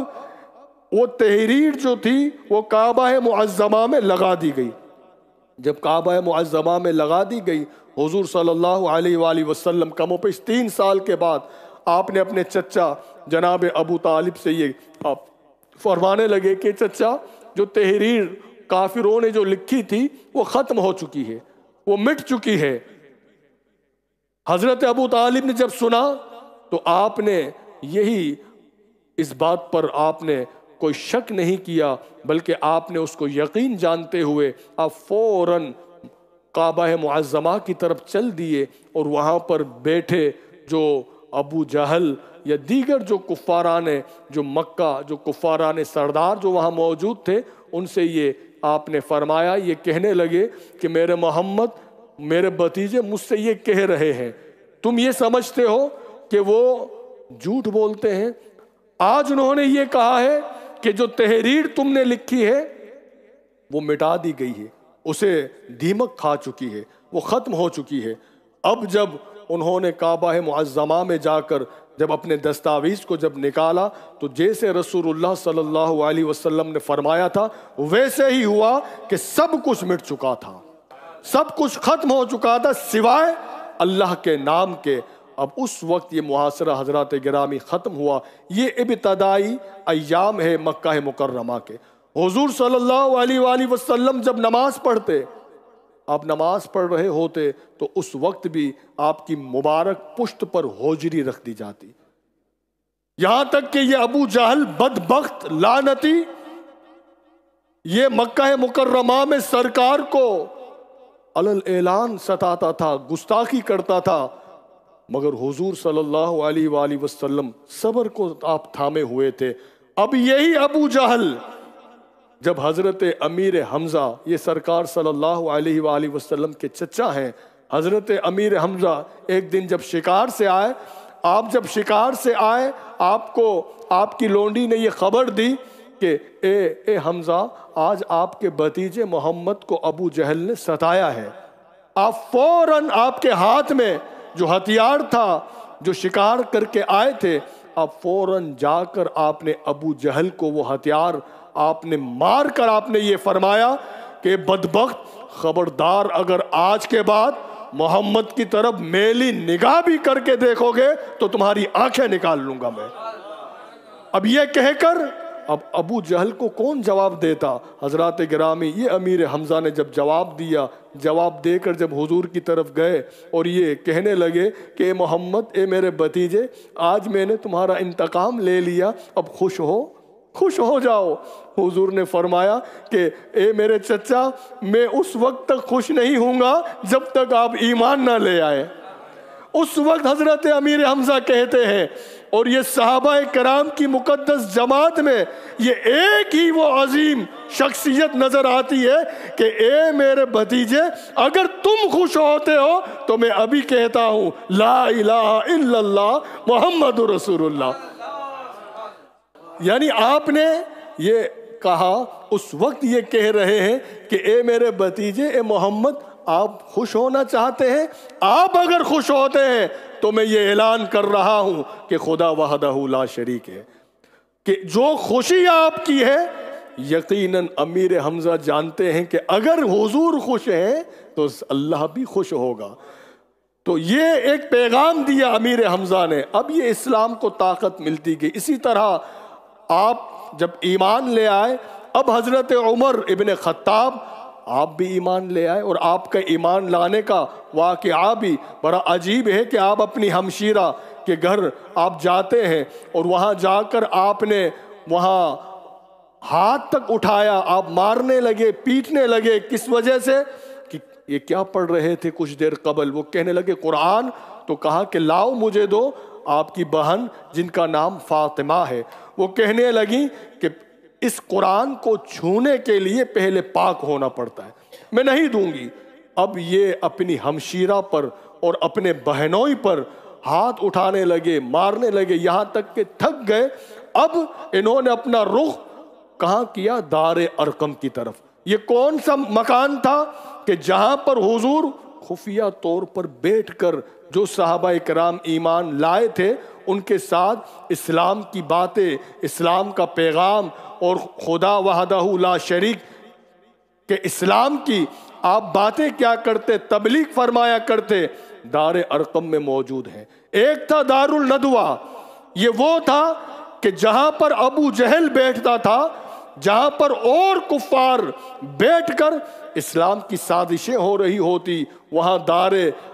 وہ تحریر جو تھی وہ کعبہ معظمہ میں لگا دی گئی۔ جب کعبہ معظمہ میں لگا دی گئی، حضور صلی اللہ علیہ وآلہ وسلم کم و بیش 3 سال کے بعد آپ نے اپنے چچا جناب ابو طالب سے یہ فرمانے لگے کہ چچا، جو تحریر کافروں نے جو لکھی تھی وہ ختم ہو چکی ہے، وہ مٹ چکی ہے۔ حضرت ابو طالب نے جب سنا تو آپ نے یہی اس بات پر آپ نے کوئی شک نہیں کیا، بلکہ آپ نے اس کو یقین جانتے ہوئے آپ فوراً کعبہ معظمہ کی طرف چل دیے اور وہاں پر بیٹھے جو ابو جہل یا دیگر جو کفاران جو مکہ جو کفاران سردار جو وہاں موجود تھے، ان سے یہ آپ نے فرمایا، یہ کہنے لگے کہ میرے محمد، میرے بھتیجے مجھ سے یہ کہہ رہے ہیں، تم یہ سمجھتے ہو کہ وہ جھوٹ بولتے ہیں؟ آج انہوں نے یہ کہا ہے کہ جو تحریر تم نے لکھی ہے وہ مٹا دی گئی ہے، اسے دیمک کھا چکی ہے، وہ ختم ہو چکی ہے۔ اب جب انہوں نے کعبہ معظمہ میں جا کر جب اپنے دستاویز کو جب نکالا تو جیسے رسول اللہ صلی اللہ علیہ وسلم نے فرمایا تھا ویسے ہی ہوا کہ سب کچھ مٹ چکا تھا، سب کچھ ختم ہو چکا تھا سوائے اللہ کے نام کے۔ اب اس وقت یہ محاصرہ حضرات گرامی ختم ہوا۔ یہ ابتدائی ایام ہے مکہ مکرمہ کے۔ حضور صلی اللہ علیہ وآلہ وسلم جب نماز پڑھتے، آپ نماز پڑھ رہے ہوتے تو اس وقت بھی آپ کی مبارک پشت پر ہوجری رکھ دی جاتی، یہاں تک کہ یہ ابو جہل بدبخت لعنتی یہ مکہ مکرمہ میں سرکار کو علل اعلان ستاتا تھا، گستاخی کرتا تھا، مگر حضور صلی اللہ علیہ وآلہ وسلم صبر کو آپ تھامے ہوئے تھے۔ اب یہی ابو جہل جب حضرت امیر حمزہ، یہ سرکار صلی اللہ علیہ وآلہ وسلم کے چچا ہیں، حضرت امیر حمزہ ایک دن جب شکار سے آئے، آپ جب شکار سے آئے آپ کو آپ کی لونڈی نے یہ خبر دی کہ اے حمزہ، آج آپ کے بھتیجے محمد کو ابو جہل نے ستایا ہے۔ آپ فوراً آپ کے ہاتھ میں جو ہتھیار تھا جو شکار کر کے آئے تھے، آپ فوراً جا کر آپ نے ابو جہل کو وہ ہتھیار آپ نے مار کر آپ نے یہ فرمایا کہ بدبخت، خبردار اگر آج کے بعد محمد کی طرف میلی نگاہ بھی کر کے دیکھو گے تو تمہاری آنکھیں نکال لوں گا میں۔ اب یہ کہہ کر اب ابو جہل کو کون جواب دیتا؟ حضرات گرامی، یہ امیر حمزہ نے جب جواب دیا، جواب دے کر جب حضور کی طرف گئے اور یہ کہنے لگے کہ اے محمد، اے میرے بھتیجے، آج میں نے تمہارا انتقام لے لیا، اب خوش ہو جاؤ۔ حضور نے فرمایا کہ اے میرے چچا، میں اس وقت تک خوش نہیں ہوں گا جب تک آپ ایمان نہ لے آئے۔ اس وقت حضرت امیر حمزہ کہتے ہیں، اور یہ صحابہ کرام کی مقدس جماعت میں یہ ایک ہی وہ عظیم شخصیت نظر آتی ہے کہ اے میرے بھتیجے، اگر تم خوش ہوتے ہو تو میں ابھی کہتا ہوں لا الہ الا اللہ محمد رسول اللہ۔ یعنی آپ نے یہ کہا، اس وقت یہ کہہ رہے ہیں کہ اے میرے بھتیجے، اے محمد، آپ خوش ہونا چاہتے ہیں؟ آپ اگر خوش ہوتے ہیں تو میں یہ اعلان کر رہا ہوں کہ خدا وحدہ لا شریک ہے، کہ جو خوشی آپ کی ہے یقیناً امیر حمزہ جانتے ہیں کہ اگر حضور خوش ہیں تو اللہ بھی خوش ہوگا۔ تو یہ ایک پیغام دیا امیر حمزہ نے۔ اب یہ اسلام کو طاقت ملتی گئی۔ اسی طرح آپ جب ایمان لے آئے، اب حضرت عمر ابن خطاب آپ بھی ایمان لے آئے، اور آپ کا ایمان لانے کا واقعہ بھی بڑا عجیب ہے کہ آپ اپنی ہمشیرہ کے گھر آپ جاتے ہیں اور وہاں جا کر آپ نے وہاں ہاتھ تک اٹھایا، آپ مارنے لگے، پیٹنے لگے۔ کس وجہ سے؟ کہ یہ کیا پڑھ رہے تھے کچھ دیر قبل؟ وہ کہنے لگے قرآن۔ تو کہا کہ لاؤ مجھے دو آپ کی بہن جن کا نام فاطمہ ہے۔ وہ کہنے لگی کہ اس قرآن کو چھونے کے لیے پہلے پاک ہونا پڑتا ہے، میں نہیں دوں گی۔ اب یہ اپنی ہمشیرہ پر اور اپنے بہنوئی پر ہاتھ اٹھانے لگے، مارنے لگے، یہاں تک کہ تھک گئے۔ اب انہوں نے اپنا رخ کہاں کیا؟ دار ارقم کی طرف۔ یہ کون سا مکان تھا کہ جہاں پر حضور خفیہ طور پر بیٹھ کر جو صحابہ کرام ایمان لائے تھے ان کے ساتھ اسلام کی باتیں، اسلام کا پیغام اور خدا وحدہ لا شریک کہ اسلام کی آپ باتیں کیا کرتے، تبلیغ فرمایا کرتے، دار ارقم میں موجود ہیں۔ ایک تھا دار الندوہ، یہ وہ تھا کہ جہاں پر ابو جہل بیٹھتا تھا، جہاں پر اور کفار بیٹھ کر اسلام کی سازشیں ہو رہی ہوتی، وہاں دار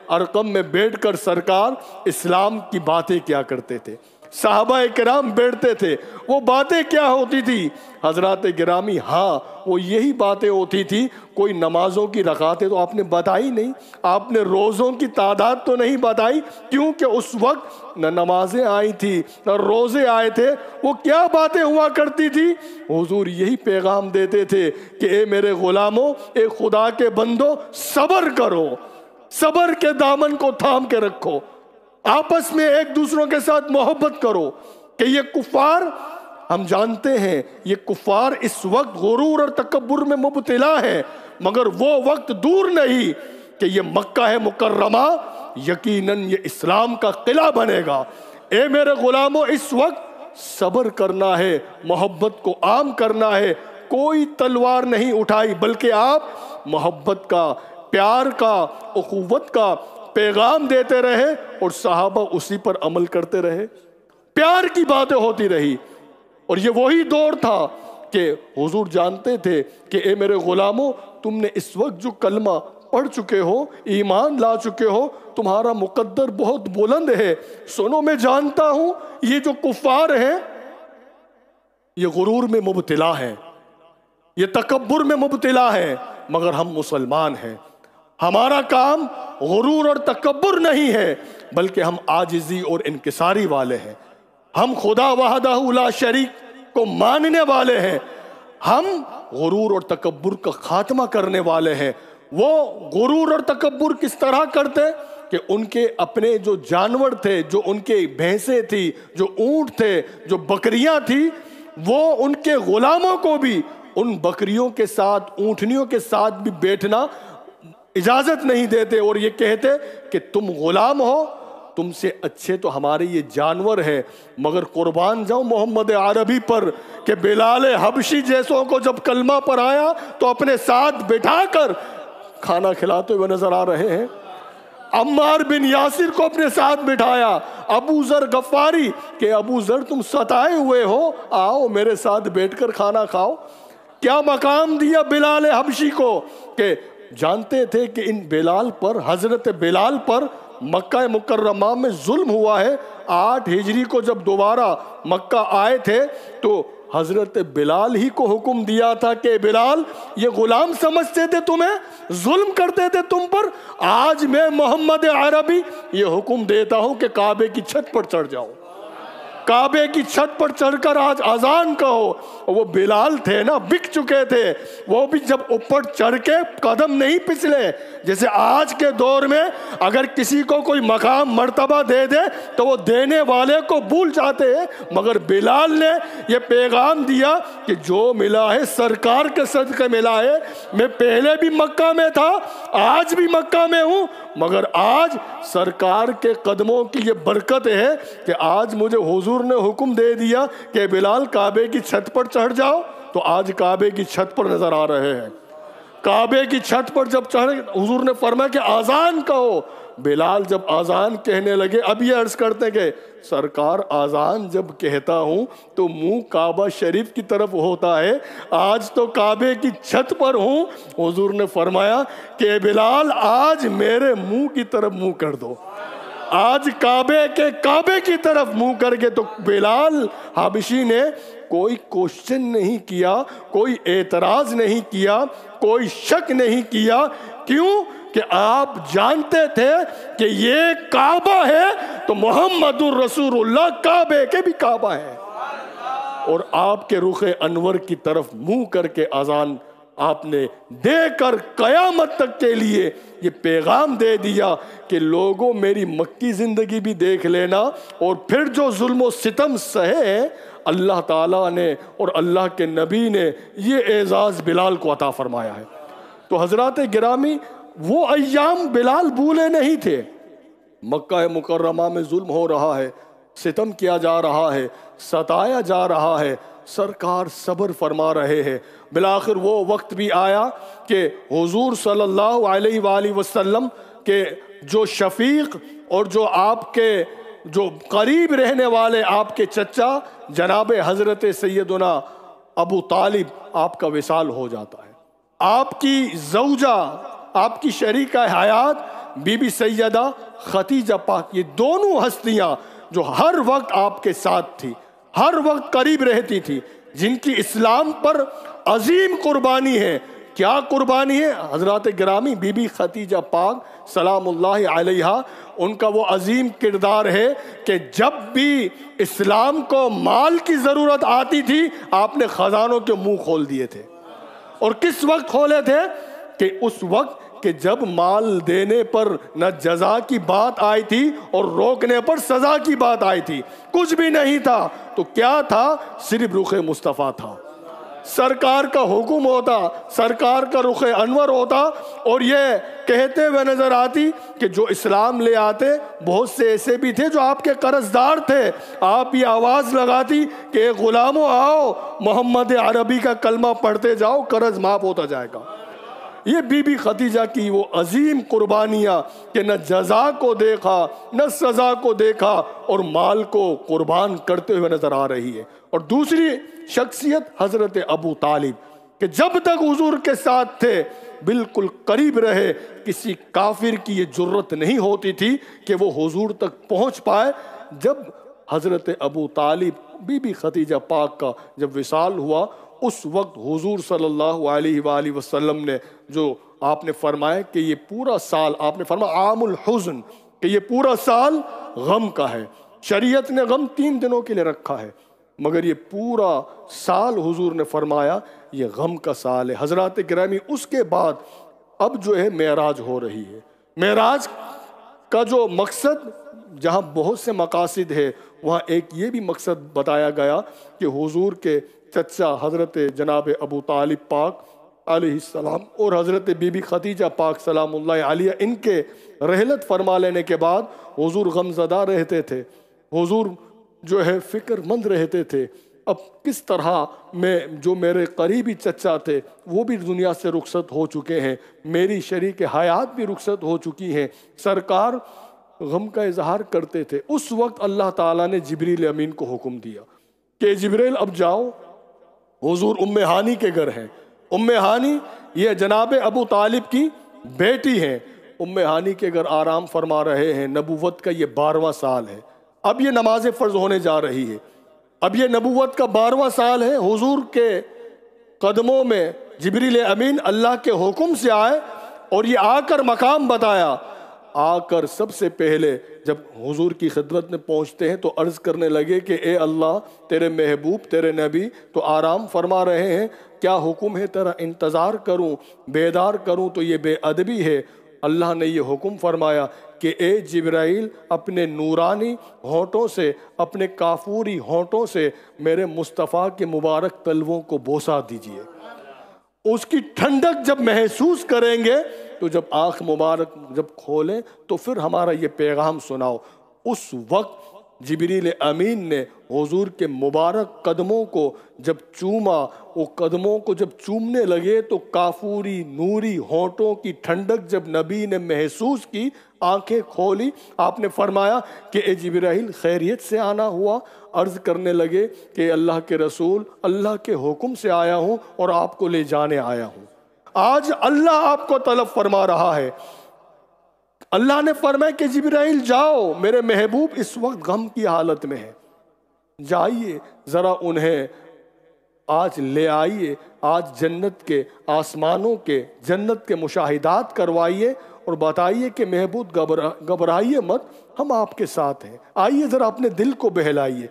ارقم میں بیٹھ کر سرکار اسلام کی باتیں کیا کرتے تھے، صحابہ کرام بیٹھتے تھے۔ وہ باتیں کیا ہوتی تھی حضرات گرامی؟ ہاں، وہ یہی باتیں ہوتی تھی۔ کوئی نمازوں کی رکعتیں تو آپ نے بتائی نہیں، آپ نے روزوں کی تعداد تو نہیں بتائی، کیونکہ اس وقت نہ نمازیں آئی تھی نہ روزے آئے تھے۔ وہ کیا باتیں ہوا کرتی تھی؟ حضور یہی پیغام دیتے تھے کہ اے میرے غلاموں، اے خدا کے بندو، صبر کرو، صبر کے دامن کو تھام کے رکھو، آپس میں ایک دوسروں کے ساتھ محبت کرو۔ کہ یہ کفار، ہم جانتے ہیں یہ کفار اس وقت غرور اور تکبر میں مبتلا ہے، مگر وہ وقت دور نہیں کہ یہ مکہ ہے مکرمہ یقیناً یہ اسلام کا قلعہ بنے گا۔ اے میرے غلاموں، اس وقت صبر کرنا ہے، محبت کو عام کرنا ہے۔ کوئی تلوار نہیں اٹھائی، بلکہ آپ محبت کا، پیار کا، اخوت کا پیغام دیتے رہے اور صحابہ اسی پر عمل کرتے رہے، پیار کی باتیں ہوتی رہی۔ اور یہ وہی دور تھا کہ حضور جانتے تھے کہ اے میرے غلاموں، تم نے اس وقت جو کلمہ پڑھ چکے ہو، ایمان لا چکے ہو، تمہارا مقدر بہت بلند ہے۔ سنو، میں جانتا ہوں یہ جو کفار ہیں یہ غرور میں مبتلا ہیں، یہ تکبر میں مبتلا ہے، مگر ہم مسلمان ہیں۔ ہمارا کام غرور اور تکبر نہیں ہے، بلکہ ہم عاجزی اور انکساری والے ہیں۔ ہم خدا وحدہ لا شریک کو ماننے والے ہیں۔ ہم غرور اور تکبر کا خاتمہ کرنے والے ہیں۔ وہ غرور اور تکبر کس طرح کرتے کہ ان کے اپنے جو جانور تھے، جو ان کے بھینسیں تھی، جو اونٹ تھے، جو بکریاں تھی، وہ ان کے غلاموں کو بھی ان بکریوں کے ساتھ، اونٹنیوں کے ساتھ بھی بیٹھنا اجازت نہیں دیتے، اور یہ کہتے کہ تم غلام ہو، تم سے اچھے تو ہمارے یہ جانور ہیں، مگر قربان جاؤ محمد عربی پر کہ بلال حبشی جیسوں کو جب کلمہ پر آیا تو اپنے ساتھ بٹھا کر کھانا کھلاتے ہوئے نظر آ رہے ہیں۔ عمار بن یاسر کو اپنے ساتھ بٹھایا، ابو ذر غفاری کہ ابو ذر تم ستائے ہوئے ہو، آؤ میرے ساتھ بیٹھ کر کھانا کھاؤ۔ کیا مقام دیا بلال حبشی کو کہ جانتے تھے کہ ان بلال پر، حضرت بلال پر مکہ مکرمہ میں ظلم ہوا ہے۔ 8 ہجری کو جب دوبارہ مکہ آئے تھے تو حضرت بلال ہی کو حکم دیا تھا کہ بلال یہ غلام سمجھتے تھے تمہیں، ظلم کرتے تھے تم پر، آج میں محمد عربی یہ حکم دیتا ہوں کہ کعبے کی چھت پر چڑھ جاؤ، کعبے کی چھت پر چڑھ کر آج اذان کہو۔ وہ بلال تھے نا، بک چکے تھے، وہ بھی جب اوپر چڑھ کے قدم نہیں پچھلے۔ جیسے آج کے دور میں اگر کسی کو کوئی مقام مرتبہ دے دے تو وہ دینے والے کو بھول جاتے ہیں، مگر بلال نے یہ پیغام دیا کہ جو ملا ہے سرکار کے صدقے ملا ہے۔ میں پہلے بھی مکہ میں تھا، آج بھی مکہ میں ہوں، مگر آج سرکار کے قدموں کی یہ برکت ہے کہ آج مجھے حضور نے حکم دے دیا کہ بلال کعبے کی چھت پر چڑھ جاؤ، تو آج کعبے کی چھت پر نظر آ رہے ہیں۔ کعبے کی چھت پر جب چڑھے حضور نے فرمایا کہ آذان کہو۔ بلال جب آذان کہنے لگے، اب یہ عرض کرتے کہ سرکار آذان جب کہتا ہوں تو منہ کعبہ شریف کی طرف ہوتا ہے، آج تو کعبے کی چھت پر ہوں۔ حضور نے فرمایا کہ بلال آج میرے منہ کی طرف منہ کر دو، آج کعبے کی طرف منہ کر کے۔ تو بلال حبشی نے کوئی کوشچن نہیں کیا، کوئی اعتراض نہیں کیا، کوئی شک نہیں کیا۔ کیوں؟ کہ آپ جانتے تھے کہ یہ کعبہ ہے تو محمد الرسول اللہ کعبے کے بھی کعبہ ہے، اور آپ کے رخ انور کی طرف منہ کر کے اذان آپ نے دے کر قیامت تک کے لیے یہ پیغام دے دیا کہ لوگوں میری مکی زندگی بھی دیکھ لینا، اور پھر جو ظلم و ستم سہے اللہ تعالیٰ نے اور اللہ کے نبی نے یہ اعزاز بلال کو عطا فرمایا ہے۔ تو حضرات گرامی، وہ ایام بلال بھولے نہیں تھے۔ مکہ مکرمہ میں ظلم ہو رہا ہے، ستم کیا جا رہا ہے، ستایا جا رہا ہے، سرکار صبر فرما رہے ہیں۔ بالآخر وہ وقت بھی آیا کہ حضور صلی اللہ علیہ وآلہ وسلم کے جو شفیق اور جو آپ کے جو قریب رہنے والے آپ کے چچا جناب حضرت سیدنا ابو طالب، آپ کا وصال ہو جاتا ہے۔ آپ کی زوجہ، آپ کی شریکہ حیات بی بی سیدہ خدیجہ پاک، یہ دونوں ہستیاں جو ہر وقت آپ کے ساتھ تھی، ہر وقت قریب رہتی تھی، جن کی اسلام پر عظیم قربانی ہے۔ کیا قربانی ہے حضرات گرامی؟ بی بی خدیجہ پاک سلام اللہ علیہا، ان کا وہ عظیم کردار ہے کہ جب بھی اسلام کو مال کی ضرورت آتی تھی آپ نے خزانوں کے منہ کھول دیے تھے۔ اور کس وقت کھولے تھے؟ کہ اس وقت کہ جب مال دینے پر نہ جزا کی بات آئی تھی اور روکنے پر سزا کی بات آئی تھی، کچھ بھی نہیں تھا، تو کیا تھا؟ صرف رخ مصطفیٰ تھا، سرکار کا حکم ہوتا، سرکار کا رخ انور ہوتا، اور یہ کہتے ہوئے نظر آتی کہ جو اسلام لے آتے بہت سے ایسے بھی تھے جو آپ کے قرض دار تھے، آپ یہ آواز لگاتی کہ غلاموں آؤ محمد عربی کا کلمہ پڑھتے جاؤ، قرض معاف ہوتا جائے گا۔ یہ بی بی خدیجہ کی وہ عظیم قربانیاں کہ نہ جزا کو دیکھا نہ سزا کو دیکھا، اور مال کو قربان کرتے ہوئے نظر آ رہی ہے۔ اور دوسری شخصیت حضرت ابو طالب کہ جب تک حضور کے ساتھ تھے بالکل قریب رہے، کسی کافر کی یہ جرت نہیں ہوتی تھی کہ وہ حضور تک پہنچ پائے۔ جب حضرت ابو طالب بی بی خدیجہ پاک کا جب وصال ہوا، اس وقت حضور صلی اللہ علیہ وآلہ وسلم نے جو آپ نے فرمایا کہ یہ پورا سال، آپ نے فرمایا عام الحزن، کہ یہ پورا سال غم کا ہے۔ شریعت نے غم 3 دنوں کے لیے رکھا ہے، مگر یہ پورا سال حضور نے فرمایا یہ غم کا سال ہے۔ حضرات گرامی، اس کے بعد اب جو ہے معراج ہو رہی ہے۔ معراج کا جو مقصد، جہاں بہت سے مقاصد ہے، وہاں ایک یہ بھی مقصد بتایا گیا کہ حضور کے چچا حضرت جناب ابو طالب پاک علیہ السلام اور حضرت بی بی خدیجہ پاک سلام اللہ علیہ، ان کے رحلت فرما لینے کے بعد حضور غمزدہ رہتے تھے، حضور جو ہے فکر مند رہتے تھے اب کس طرح میں جو میرے قریبی چچا تھے وہ بھی دنیا سے رخصت ہو چکے ہیں، میری شریک حیات بھی رخصت ہو چکی ہیں۔ سرکار غم کا اظہار کرتے تھے۔ اس وقت اللہ تعالیٰ نے جبریل امین کو حکم دیا کہ جبریل اب جاؤ، حضور ام ہانی کے گھر ہیں۔ ام ہانی یہ جناب ابو طالب کی بیٹی ہیں۔ ام ہانی کے گھر آرام فرما رہے ہیں۔ نبوت کا یہ 12واں سال ہے، اب یہ نماز فرض ہونے جا رہی ہے۔ اب یہ نبوت کا 12واں سال ہے۔ حضور کے قدموں میں جبریل امین اللہ کے حکم سے آئے اور یہ آ کر مقام بتایا۔ آ کر سب سے پہلے جب حضور کی خدمت میں پہنچتے ہیں تو عرض کرنے لگے کہ اے اللہ، تیرے محبوب، تیرے نبی تو آرام فرما رہے ہیں، کیا حکم ہے تیرا انتظار کروں، بیدار کروں تو یہ بے ادبی ہے۔ اللہ نے یہ حکم فرمایا کہ اے جبرائیل، اپنے نورانی ہونٹوں سے، اپنے کافوری ہونٹوں سے میرے مصطفیٰ کے مبارک تلووں کو بوسہ دیجئے۔ اس کی ٹھنڈک جب محسوس کریں گے تو جب آنکھ مبارک جب کھولیں تو پھر ہمارا یہ پیغام سناؤ۔ اس وقت جبریل امین نے حضور کے مبارک قدموں کو جب چوما، وہ قدموں کو جب چومنے لگے تو کافوری نوری ہونٹوں کی ٹھنڈک جب نبی نے محسوس کی، آنکھیں کھولی، آپ نے فرمایا کہ اے جبرائیل، خیریت سے آنا ہوا؟ عرض کرنے لگے کہ اللہ کے رسول، اللہ کے حکم سے آیا ہوں اور آپ کو لے جانے آیا ہوں۔ آج اللہ آپ کو طلب فرما رہا ہے۔ اللہ نے فرمایا کہ جبرائیل جاؤ، میرے محبوب اس وقت غم کی حالت میں ہے، جائیے ذرا انہیں آج لے آئیے، آج جنت کے آسمانوں کے، جنت کے مشاہدات کروائیے اور بتائیے کہ محبوب گھبرائیے مت، ہم آپ کے ساتھ ہیں، آئیے ذرا اپنے دل کو بہلائیے۔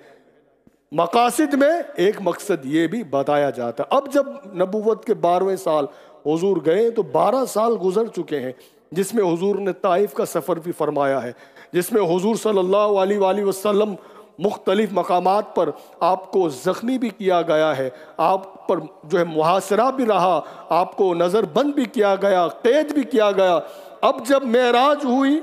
مقاصد میں ایک مقصد یہ بھی بتایا جاتا ہے۔ اب جب نبوت کے 12ویں سال حضور گئے تو 12 سال گزر چکے ہیں، جس میں حضور نے طائف کا سفر بھی فرمایا ہے، جس میں حضور صلی اللہ علیہ وآلہ وسلم مختلف مقامات پر آپ کو زخمی بھی کیا گیا ہے، آپ پر جو ہے محاصرہ بھی رہا، آپ کو نظر بند بھی کیا گیا، قید بھی کیا گیا۔ اب جب معراج ہوئی،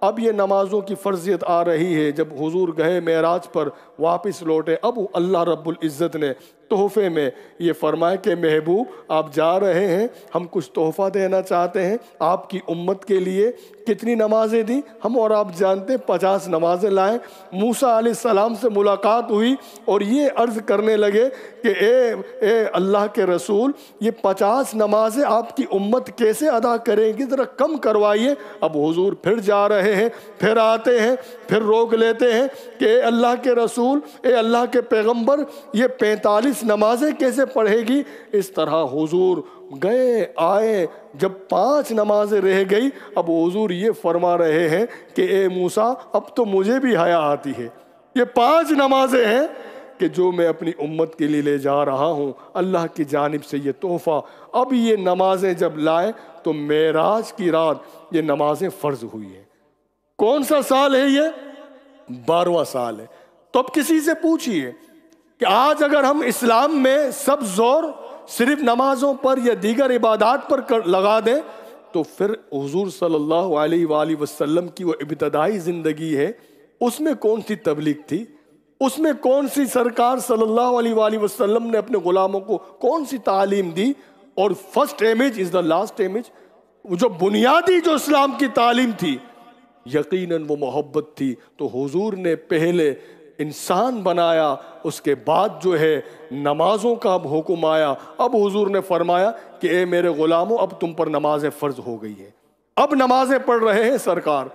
اب یہ نمازوں کی فرضیت آ رہی ہے۔ جب حضور گئے معراج پر، واپس لوٹے، اب اللہ رب العزت نے تحفے میں یہ فرمایا کہ محبوب آپ جا رہے ہیں، ہم کچھ تحفہ دینا چاہتے ہیں آپ کی امت کے لیے۔ کتنی نمازیں دی؟ ہم اور آپ جانتے ہیں 50 نمازیں لائیں۔ موسیٰ علیہ السلام سے ملاقات ہوئی اور یہ عرض کرنے لگے کہ اے اللہ کے رسول، یہ 50 نمازیں آپ کی امت کیسے ادا کریں گی، ذرا کم کروائیے۔ اب حضور پھر جا رہے ہیں، پھر آتے ہیں، پھر روک لیتے ہیں کہ اے اللہ کے رسول، اے اللہ کے پیغمبر، یہ 45 نمازیں کیسے پڑھے گی؟ اس طرح حضور گئے آئے، جب 5 نمازیں رہ گئی، اب حضور یہ فرما رہے ہیں کہ اے موسیٰ، اب تو مجھے بھی حیا آتی ہے، یہ 5 نمازیں ہیں کہ جو میں اپنی امت کے لیے لے جا رہا ہوں، اللہ کی جانب سے یہ تحفہ۔ اب یہ نمازیں جب لائے تو معراج کی رات یہ نمازیں فرض ہوئی ہیں۔ کون سا سال ہے یہ؟ 12واں سال ہے۔ تو اب کسی سے پوچھئے کہ آج اگر ہم اسلام میں سب زور صرف نمازوں پر یا دیگر عبادات پر لگا دیں تو پھر حضور صلی اللہ علیہ وآلہ وسلم کی وہ ابتدائی زندگی ہے، اس میں کون سی تبلیغ تھی؟ اس میں کون سی سرکار صلی اللہ علیہ وآلہ وسلم نے اپنے غلاموں کو کون سی تعلیم دی؟ اور first image is the last image, جو بنیادی جو اسلام کی تعلیم تھی یقیناً وہ محبت تھی۔ تو حضور نے پہلے انسان بنایا، اس کے بعد جو ہے نمازوں کا اب حکم آیا۔ اب حضور نے فرمایا کہ اے میرے غلاموں، اب تم پر نمازیں فرض ہو گئی ہیں۔ اب نمازیں پڑھ رہے ہیں سرکار،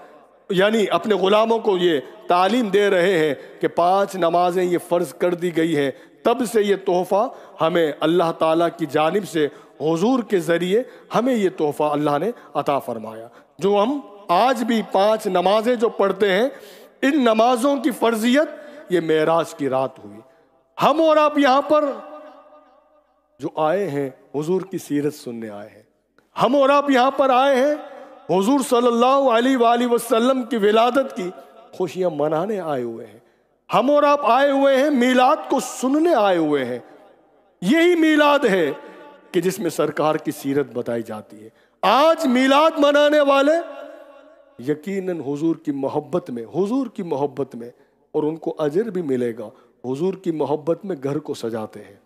یعنی اپنے غلاموں کو یہ تعلیم دے رہے ہیں کہ 5 نمازیں یہ فرض کر دی گئی ہیں۔ تب سے یہ تحفہ ہمیں اللہ تعالیٰ کی جانب سے حضور کے ذریعے ہمیں یہ تحفہ اللہ نے عطا فرمایا، جو ہم آج بھی 5 نمازیں جو پڑھتے ہیں، ان نمازوں کی فرضیت یہ معراج کی رات ہوئی۔ ہم اور آپ یہاں پر جو آئے ہیں حضور کی سیرت سننے آئے ہیں، ہم اور آپ یہاں پر آئے ہیں حضور صلی اللہ علیہ وآلہ وسلم کی ولادت کی خوشیاں منانے آئے ہوئے ہیں، ہم اور آپ آئے ہوئے ہیں میلاد کو سننے آئے ہوئے ہیں۔ یہی میلاد ہے کہ جس میں سرکار کی سیرت بتائی جاتی ہے۔ آج میلاد منانے والے یقیناً حضور کی محبت میں اور ان کو اجر بھی ملے گا، حضور کی محبت میں گھر کو سجاتے ہیں،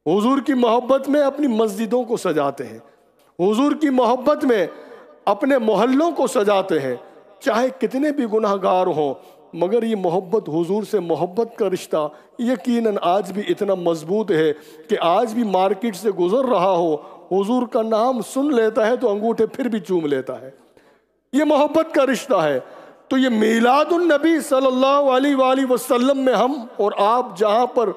حضور کی محبت میں اپنی مسجدوں کو سجاتے ہیں، حضور کی محبت میں اپنے محلوں کو سجاتے ہیں، چاہے کتنے بھی گناہ گار ہوں، مگر یہ محبت، حضور سے محبت کا رشتہ یقیناً آج بھی اتنا مضبوط ہے کہ آج بھی مارکیٹ سے گزر رہا ہو، حضور کا نام سن لیتا ہے تو انگوٹھے پھر بھی چوم لیتا ہے۔ یہ محبت کا رشتہ ہے۔ تو یہ میلاد النبی صلی اللہ علیہ وآلہ وسلم میں ہم اور آپ جہاں پر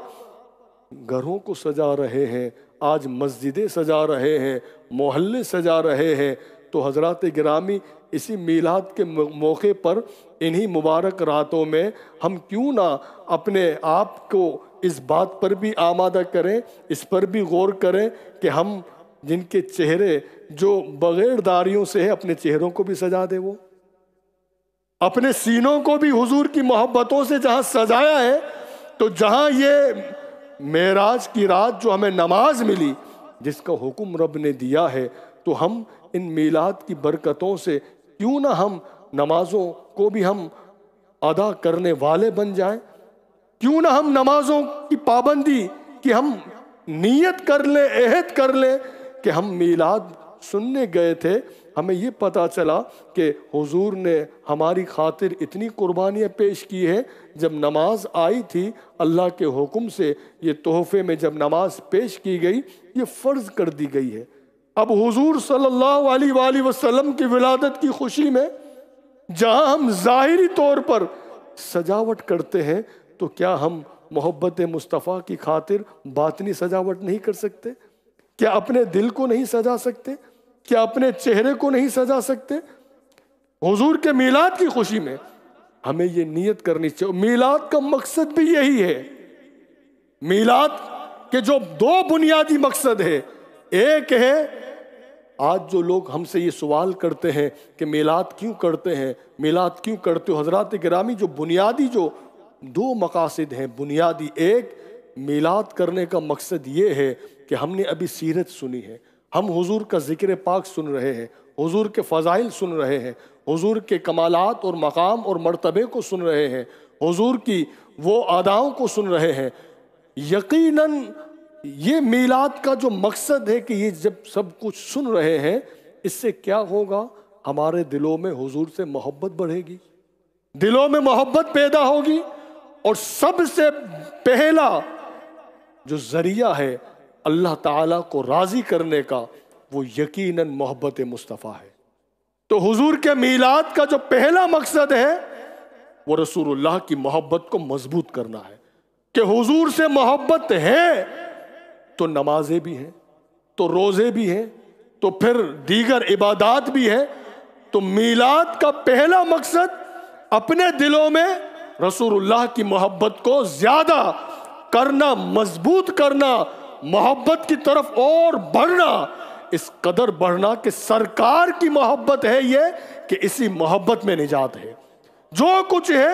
گھروں کو سجا رہے ہیں، آج مسجدیں سجا رہے ہیں، محلے سجا رہے ہیں، تو حضرات گرامی اسی میلاد کے موقع پر انہی مبارک راتوں میں ہم کیوں نہ اپنے آپ کو اس بات پر بھی آمادہ کریں، اس پر بھی غور کریں کہ ہم جن کے چہرے جو بغیر داڑھیوں سے ہیں، اپنے چہروں کو بھی سجا دے، وہ اپنے سینوں کو بھی حضور کی محبتوں سے جہاں سجایا ہے، تو جہاں یہ معراج کی رات جو ہمیں نماز ملی، جس کا حکم رب نے دیا ہے، تو ہم ان میلاد کی برکتوں سے کیوں نہ ہم نمازوں کو بھی ہم ادا کرنے والے بن جائیں، کیوں نہ ہم نمازوں کی پابندی کی ہم نیت کر لیں، عہد کر لیں کہ ہم میلاد سننے گئے تھے، ہمیں یہ پتا چلا کہ حضور نے ہماری خاطر اتنی قربانیاں پیش کی ہیں۔ جب نماز آئی تھی اللہ کے حکم سے، یہ تحفے میں جب نماز پیش کی گئی، یہ فرض کر دی گئی ہے۔ اب حضور صلی اللہ علیہ وآلہ وسلم کی ولادت کی خوشی میں جہاں ہم ظاہری طور پر سجاوٹ کرتے ہیں، تو کیا ہم محبت مصطفیٰ کی خاطر باطنی سجاوٹ نہیں کر سکتے؟ کیا اپنے دل کو نہیں سجا سکتے؟ کیا اپنے چہرے کو نہیں سجا سکتے؟ حضور کے میلاد کی خوشی میں ہمیں یہ نیت کرنی چاہیے۔ میلاد کا مقصد بھی یہی ہے۔ میلاد کے جو دو بنیادی مقصد ہے، ایک ہے آج جو لوگ ہم سے یہ سوال کرتے ہیں کہ میلاد کیوں کرتے ہیں، میلاد کیوں کرتے ہو، حضرات گرامی جو بنیادی جو دو مقاصد ہیں، بنیادی ایک میلاد کرنے کا مقصد یہ ہے کہ ہم نے ابھی سیرت سنی ہے، ہم حضور کا ذکر پاک سن رہے ہیں، حضور کے فضائل سن رہے ہیں، حضور کے کمالات اور مقام اور مرتبے کو سن رہے ہیں، حضور کی وہ اداؤں کو سن رہے ہیں۔ یقیناً یہ میلاد کا جو مقصد ہے کہ یہ جب سب کچھ سن رہے ہیں، اس سے کیا ہوگا؟ ہمارے دلوں میں حضور سے محبت بڑھے گی، دلوں میں محبت پیدا ہوگی، اور سب سے پہلا جو ذریعہ ہے اللہ تعالیٰ کو راضی کرنے کا، وہ یقیناً محبت مصطفیٰ ہے۔ تو حضور کے میلاد کا جو پہلا مقصد ہے وہ رسول اللہ کی محبت کو مضبوط کرنا ہے، کہ حضور سے محبت ہے تو نمازیں بھی ہیں، تو روزے بھی ہیں، تو پھر دیگر عبادات بھی ہیں۔ تو میلاد کا پہلا مقصد اپنے دلوں میں رسول اللہ کی محبت کو زیادہ کرنا، مضبوط کرنا، محبت کی طرف اور بڑھنا، اس قدر بڑھنا کہ سرکار کی محبت ہے یہ کہ اسی محبت میں نجات ہے، جو کچھ ہے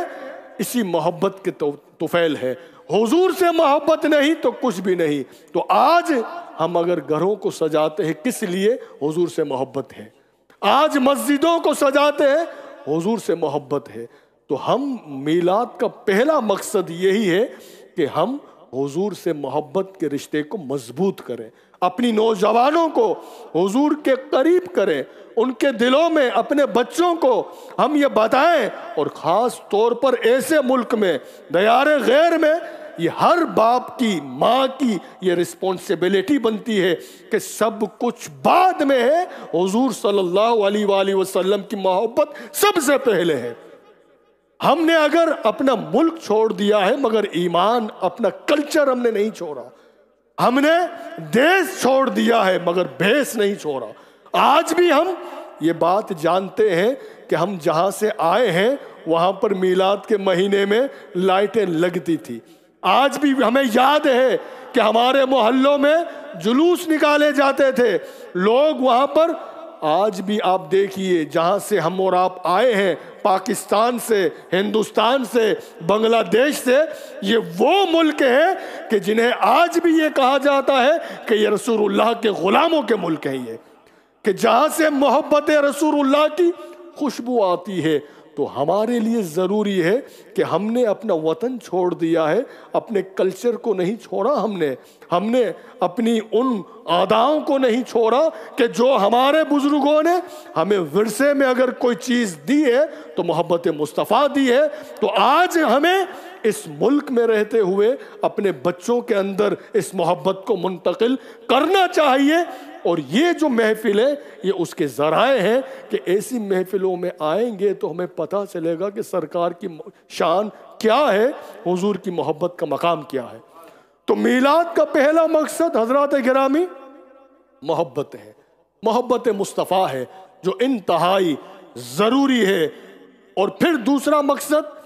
اسی محبت کے طفیل ہے۔ حضور سے محبت نہیں تو کچھ بھی نہیں۔ تو آج ہم اگر گھروں کو سجاتے ہیں، کس لیے؟ حضور سے محبت ہے۔ آج مسجدوں کو سجاتے ہیں، حضور سے محبت ہے۔ تو ہم میلاد کا پہلا مقصد یہی ہے کہ ہم حضور سے محبت کے رشتے کو مضبوط کریں، اپنی نوجوانوں کو حضور کے قریب کریں، ان کے دلوں میں، اپنے بچوں کو ہم یہ بتائیں، اور خاص طور پر ایسے ملک میں، دیار غیر میں، یہ ہر باپ کی، ماں کی یہ رسپانسبلٹی بنتی ہے کہ سب کچھ بعد میں ہے، حضور صلی اللہ علیہ وآلہ وسلم کی محبت سب سے پہلے ہے۔ ہم نے اگر اپنا ملک چھوڑ دیا ہے مگر ایمان، اپنا کلچر ہم نے نہیں چھوڑا، ہم نے دیش چھوڑ دیا ہے مگر بھیس نہیں چھوڑا۔ آج بھی ہم یہ بات جانتے ہیں کہ ہم جہاں سے آئے ہیں وہاں پر میلاد کے مہینے میں لائٹیں لگتی تھی۔ آج بھی ہمیں یاد ہے کہ ہمارے محلوں میں جلوس نکالے جاتے تھے، لوگ وہاں پر، آج بھی آپ دیکھیے جہاں سے ہم اور آپ آئے ہیں، پاکستان سے، ہندوستان سے، بنگلہ دیش سے، یہ وہ ملک ہے کہ جنہیں آج بھی یہ کہا جاتا ہے کہ یہ رسول اللہ کے غلاموں کے ملک ہیں، یہ کہ جہاں سے محبت رسول اللہ کی خوشبو آتی ہے، تو ہمارے لیے ضروری ہے کہ ہم نے اپنا وطن چھوڑ دیا ہے، اپنے کلچر کو نہیں چھوڑا، ہم نے اپنی ان عاداؤں کو نہیں چھوڑا کہ جو ہمارے بزرگوں نے ہمیں ورثے میں اگر کوئی چیز دی ہے تو محبت مصطفیٰ دی ہے، تو آج ہمیں اس ملک میں رہتے ہوئے اپنے بچوں کے اندر اس محبت کو منتقل کرنا چاہیے۔ اور یہ جو محفل ہے یہ اس کے ذرائع ہیں کہ ایسی محفلوں میں آئیں گے تو ہمیں پتہ چلے گا کہ سرکار کی شان کیا ہے، حضور کی محبت کا مقام کیا ہے۔ تو میلاد کا پہلا مقصد حضرات گرامی محبت ہے، محبت مصطفیٰ ہے جو انتہائی ضروری ہے۔ اور پھر دوسرا مقصد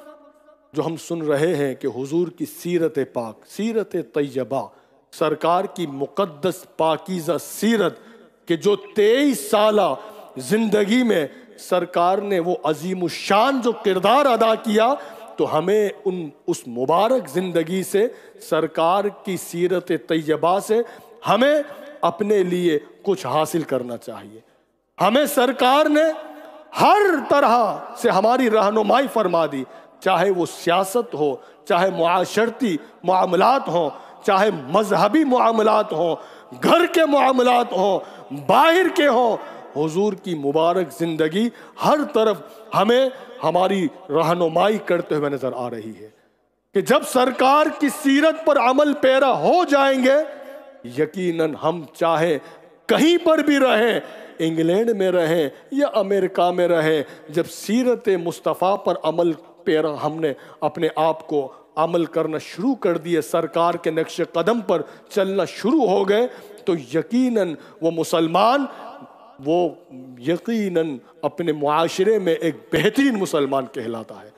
جو ہم سن رہے ہیں کہ حضور کی سیرت پاک، سیرت طیبہ، سرکار کی مقدس پاکیزہ سیرت کہ جو 23 سالہ زندگی میں سرکار نے وہ عظیم الشان جو کردار ادا کیا، تو ہمیں اس مبارک زندگی سے، سرکار کی سیرت طیبہ سے ہمیں اپنے لیے کچھ حاصل کرنا چاہیے۔ ہمیں سرکار نے ہر طرح سے ہماری رہنمائی فرما دی، چاہے وہ سیاست ہو، چاہے معاشرتی معاملات ہوں، چاہے مذہبی معاملات ہوں، گھر کے معاملات ہوں، باہر کے ہوں۔ حضور کی مبارک زندگی ہر طرف ہمیں ہماری رہنمائی کرتے ہوئے نظر آ رہی ہے کہ جب سرکار کی سیرت پر عمل پیرا ہو جائیں گے، یقیناً ہم چاہے کہیں پر بھی رہیں، انگلینڈ میں رہیں یا امریکہ میں رہیں، جب سیرت مصطفیٰ پر عمل پیرا ہم نے اپنے آپ کو عمل کرنا شروع کر دیے، سرکار کے نقش قدم پر چلنا شروع ہو گئے، تو یقیناً وہ مسلمان وہ یقیناً اپنے معاشرے میں ایک بہترین مسلمان کہلاتا ہے۔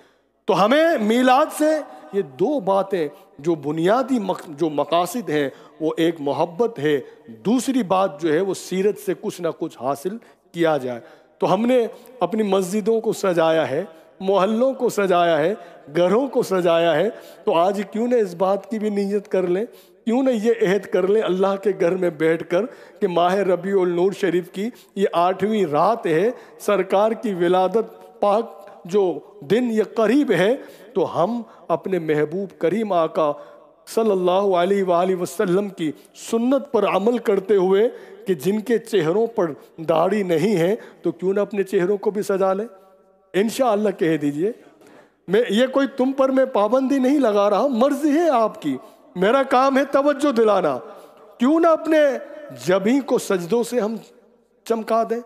تو ہمیں میلاد سے یہ دو باتیں جو بنیادی جو مقاصد ہیں، وہ ایک محبت ہے، دوسری بات جو ہے وہ سیرت سے کچھ نہ کچھ حاصل کیا جائے۔ تو ہم نے اپنی مسجدوں کو سجایا ہے، محلوں کو سجایا ہے، گھروں کو سجایا ہے، تو آج کیوں نہ اس بات کی بھی نیت کر لیں، کیوں نہ یہ عہد کر لیں اللہ کے گھر میں بیٹھ کر کہ ماہ ربیع النور شریف کی یہ 8ویں رات ہے، سرکار کی ولادت پاک جو دن یہ قریب ہے، تو ہم اپنے محبوب کریم آقا صلی اللہ علیہ وآلہ وسلم کی سنت پر عمل کرتے ہوئے کہ جن کے چہروں پر داڑھی نہیں ہے تو کیوں نہ اپنے چہروں کو بھی سجا لیں، انشاءاللہ کہہ دیجئے۔ یہ کوئی تم پر میں پابندی نہیں لگا رہا، مرضی ہے آپ کی، میرا کام ہے توجہ دلانا۔ کیوں نہ اپنے جبیں کو سجدوں سے ہم چمکا دیں۔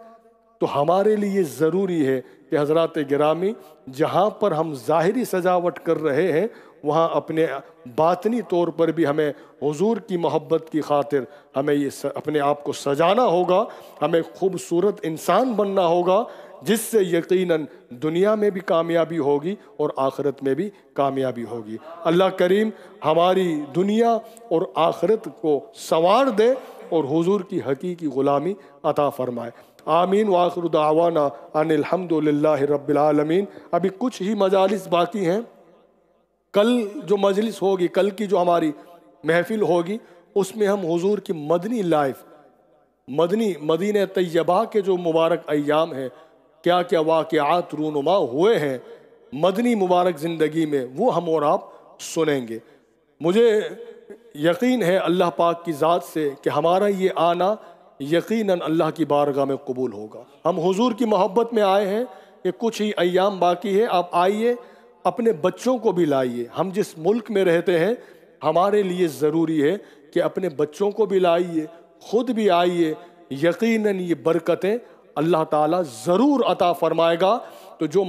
تو ہمارے لیے ضروری ہے کہ حضرات گرامی جہاں پر ہم ظاہری سجاوٹ کر رہے ہیں، وہاں اپنے باطنی طور پر بھی ہمیں حضور کی محبت کی خاطر ہمیں یہ اپنے آپ کو سجانا ہوگا، ہمیں خوبصورت انسان بننا ہوگا، جس سے یقیناً دنیا میں بھی کامیابی ہوگی اور آخرت میں بھی کامیابی ہوگی۔ اللہ کریم ہماری دنیا اور آخرت کو سنوار دے اور حضور کی حقیقی غلامی عطا فرمائے۔ آمین وآخر دعوانا ان الحمدللہ رب العالمین۔ ابھی کچھ ہی مجالس باقی ہیں، کل جو مجلس ہوگی، کل کی جو ہماری محفل ہوگی، اس میں ہم حضور کی مدنی لائف، مدینہ طیبہ کے جو مبارک ایام ہیں، کیا کیا واقعات رونما ہوئے ہیں مدنی مبارک زندگی میں، وہ ہم اور آپ سنیں گے۔ مجھے یقین ہے اللہ پاک کی ذات سے کہ ہمارا یہ آنا یقیناً اللہ کی بارگاہ میں قبول ہوگا۔ ہم حضور کی محبت میں آئے ہیں، یہ کچھ ہی ایام باقی ہے، آپ آئیے، اپنے بچوں کو بھی لائیے۔ ہم جس ملک میں رہتے ہیں ہمارے لیے ضروری ہے کہ اپنے بچوں کو بھی لائیے، خود بھی آئیے، یقیناً یہ برکتیں اللہ تعالیٰ ضرور عطا فرمائے گا۔ تو جو